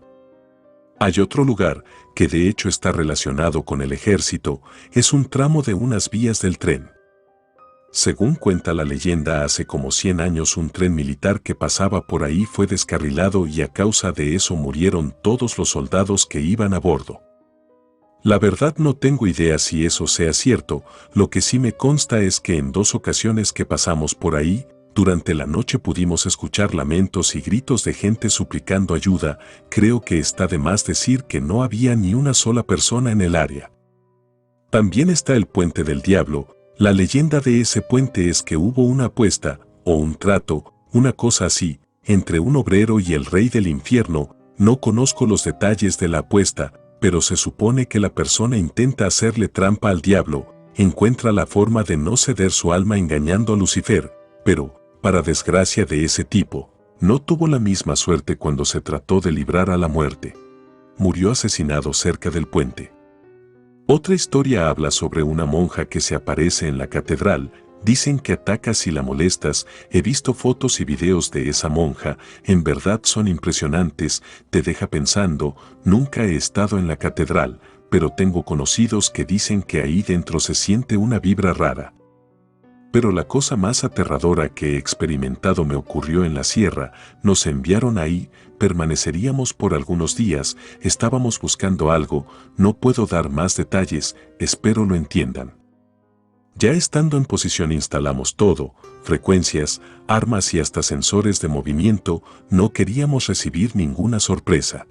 Hay otro lugar, que de hecho está relacionado con el ejército, es un tramo de unas vías del tren. Según cuenta la leyenda, hace como 100 años un tren militar que pasaba por ahí fue descarrilado y a causa de eso murieron todos los soldados que iban a bordo. La verdad no tengo idea si eso sea cierto, lo que sí me consta es que en 2 ocasiones que pasamos por ahí, durante la noche pudimos escuchar lamentos y gritos de gente suplicando ayuda, creo que está de más decir que no había ni una sola persona en el área. También está el Puente del Diablo. La leyenda de ese puente es que hubo una apuesta, o un trato, una cosa así, entre un obrero y el rey del infierno. No conozco los detalles de la apuesta, pero se supone que la persona intenta hacerle trampa al diablo, encuentra la forma de no ceder su alma engañando a Lucifer, pero, para desgracia de ese tipo, no tuvo la misma suerte cuando se trató de librar a la muerte. Murió asesinado cerca del puente. Otra historia habla sobre una monja que se aparece en la catedral. Dicen que ataca si la molestas. He visto fotos y videos de esa monja, en verdad son impresionantes, te deja pensando. Nunca he estado en la catedral, pero tengo conocidos que dicen que ahí dentro se siente una vibra rara. Pero la cosa más aterradora que he experimentado me ocurrió en la sierra. Nos enviaron ahí, permaneceríamos por algunos días, estábamos buscando algo, no puedo dar más detalles, espero lo entiendan. Ya estando en posición instalamos todo, frecuencias, armas y hasta sensores de movimiento, no queríamos recibir ninguna sorpresa.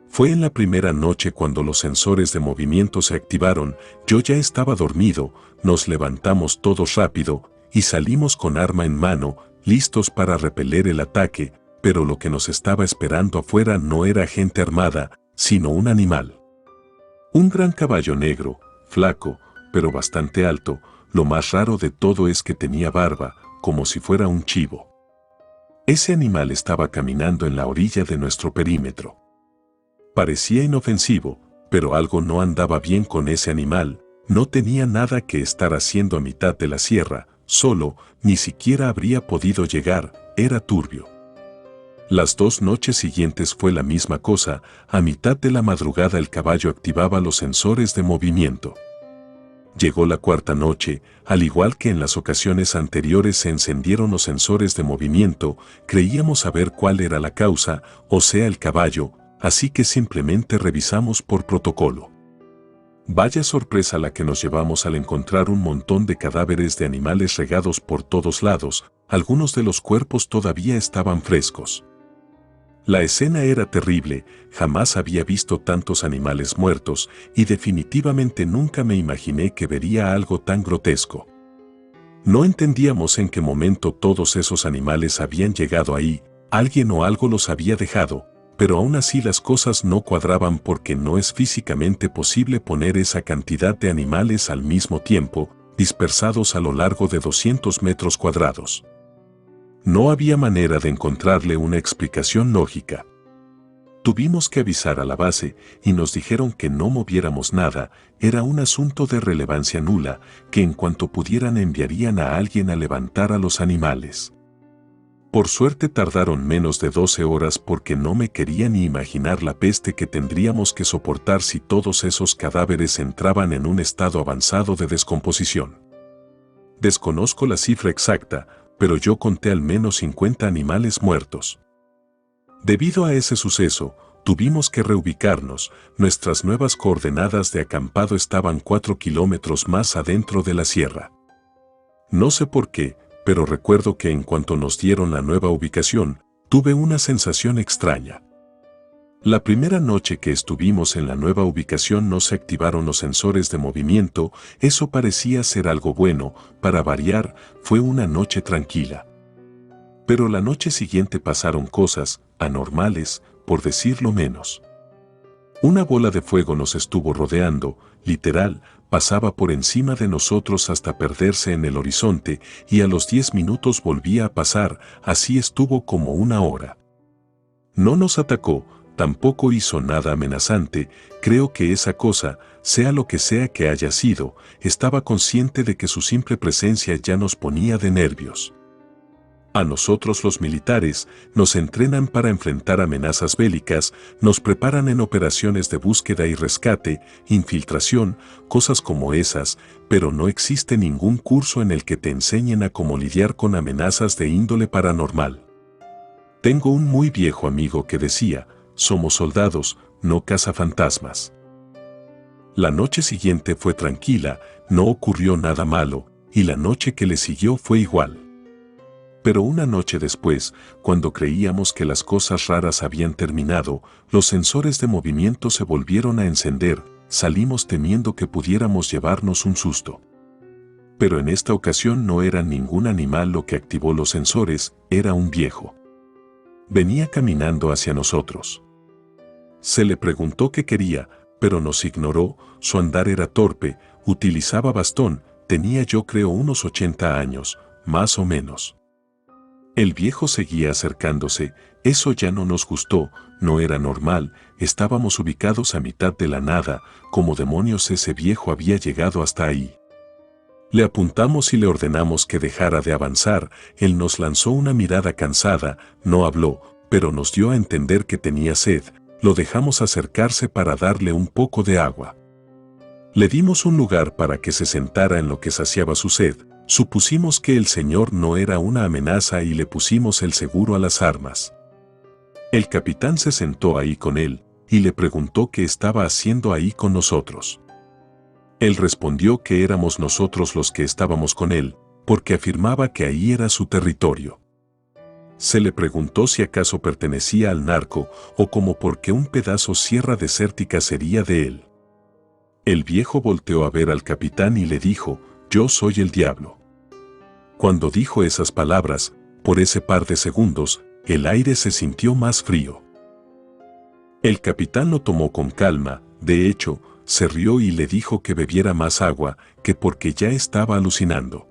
Fue en la primera noche cuando los sensores de movimiento se activaron, yo ya estaba dormido, nos levantamos todos rápido y salimos con arma en mano, listos para repeler el ataque, pero lo que nos estaba esperando afuera no era gente armada, sino un animal. Un gran caballo negro, flaco, pero bastante alto. Lo más raro de todo es que tenía barba, como si fuera un chivo. Ese animal estaba caminando en la orilla de nuestro perímetro. Parecía inofensivo, pero algo no andaba bien con ese animal, no tenía nada que estar haciendo a mitad de la sierra, solo, ni siquiera habría podido llegar, era turbio. Las 2 noches siguientes fue la misma cosa, a mitad de la madrugada el caballo activaba los sensores de movimiento. Llegó la 4ª noche, al igual que en las ocasiones anteriores se encendieron los sensores de movimiento, creíamos saber cuál era la causa, o sea el caballo, así que simplemente revisamos por protocolo. Vaya sorpresa la que nos llevamos al encontrar un montón de cadáveres de animales regados por todos lados, algunos de los cuerpos todavía estaban frescos. La escena era terrible, jamás había visto tantos animales muertos y definitivamente nunca me imaginé que vería algo tan grotesco. No entendíamos en qué momento todos esos animales habían llegado ahí, alguien o algo los había dejado, pero aún así las cosas no cuadraban porque no es físicamente posible poner esa cantidad de animales al mismo tiempo, dispersados a lo largo de 200 metros cuadrados. No había manera de encontrarle una explicación lógica. Tuvimos que avisar a la base y nos dijeron que no moviéramos nada, era un asunto de relevancia nula, que en cuanto pudieran enviarían a alguien a levantar a los animales. Por suerte tardaron menos de 12 horas porque no me quería ni imaginar la peste que tendríamos que soportar si todos esos cadáveres entraban en un estado avanzado de descomposición. Desconozco la cifra exacta, pero yo conté al menos 50 animales muertos. Debido a ese suceso, tuvimos que reubicarnos, nuestras nuevas coordenadas de acampado estaban 4 kilómetros más adentro de la sierra. No sé por qué, pero recuerdo que en cuanto nos dieron la nueva ubicación, tuve una sensación extraña. La primera noche que estuvimos en la nueva ubicación no se activaron los sensores de movimiento, eso parecía ser algo bueno, para variar, fue una noche tranquila. Pero la noche siguiente pasaron cosas anormales, por decirlo menos. Una bola de fuego nos estuvo rodeando, literal, pasaba por encima de nosotros hasta perderse en el horizonte y a los 10 minutos volvía a pasar, así estuvo como 1 hora. No nos atacó, tampoco hizo nada amenazante, creo que esa cosa, sea lo que sea que haya sido, estaba consciente de que su simple presencia ya nos ponía de nervios. A nosotros los militares nos entrenan para enfrentar amenazas bélicas, nos preparan en operaciones de búsqueda y rescate, infiltración, cosas como esas, pero no existe ningún curso en el que te enseñen a cómo lidiar con amenazas de índole paranormal. Tengo un muy viejo amigo que decía, somos soldados, no cazafantasmas. La noche siguiente fue tranquila, no ocurrió nada malo, y la noche que le siguió fue igual. Pero una noche después, cuando creíamos que las cosas raras habían terminado, los sensores de movimiento se volvieron a encender, salimos temiendo que pudiéramos llevarnos un susto. Pero en esta ocasión no era ningún animal lo que activó los sensores, era un viejo. Venía caminando hacia nosotros. Se le preguntó qué quería, pero nos ignoró, su andar era torpe, utilizaba bastón, tenía yo creo unos 80 años, más o menos. El viejo seguía acercándose, eso ya no nos gustó, no era normal, estábamos ubicados a mitad de la nada, como demonios ese viejo había llegado hasta ahí. Le apuntamos y le ordenamos que dejara de avanzar, él nos lanzó una mirada cansada, no habló, pero nos dio a entender que tenía sed, lo dejamos acercarse para darle un poco de agua. Le dimos un lugar para que se sentara en lo que saciaba su sed, supusimos que el señor no era una amenaza y le pusimos el seguro a las armas. El capitán se sentó ahí con él, y le preguntó qué estaba haciendo ahí con nosotros. Él respondió que éramos nosotros los que estábamos con él, porque afirmaba que ahí era su territorio. Se le preguntó si acaso pertenecía al narco o como porque un pedazo sierra desértica sería de él. El viejo volteó a ver al capitán y le dijo, yo soy el diablo. Cuando dijo esas palabras, por ese par de segundos, el aire se sintió más frío. El capitán lo tomó con calma, de hecho, se rió y le dijo que bebiera más agua, que porque ya estaba alucinando.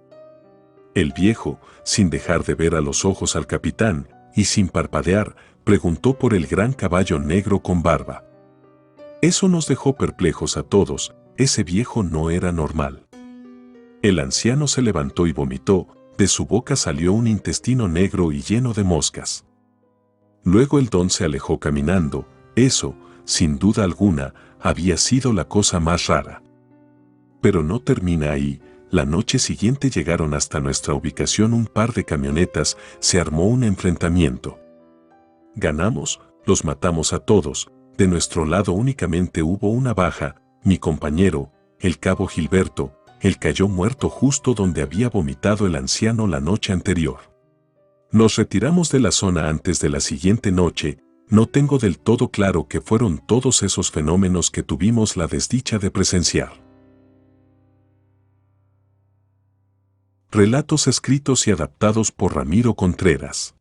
El viejo, sin dejar de ver a los ojos al capitán, y sin parpadear, preguntó por el gran caballo negro con barba. Eso nos dejó perplejos a todos, ese viejo no era normal. El anciano se levantó y vomitó, de su boca salió un intestino negro y lleno de moscas. Luego el don se alejó caminando, eso, sin duda alguna, había sido la cosa más rara. Pero no termina ahí, la noche siguiente llegaron hasta nuestra ubicación un par de camionetas, se armó un enfrentamiento. Ganamos, los matamos a todos, de nuestro lado únicamente hubo una baja, mi compañero, el cabo Gilberto, él cayó muerto justo donde había vomitado el anciano la noche anterior. Nos retiramos de la zona antes de la siguiente noche, no tengo del todo claro qué fueron todos esos fenómenos que tuvimos la desdicha de presenciar. Relatos escritos y adaptados por Ramiro Contreras.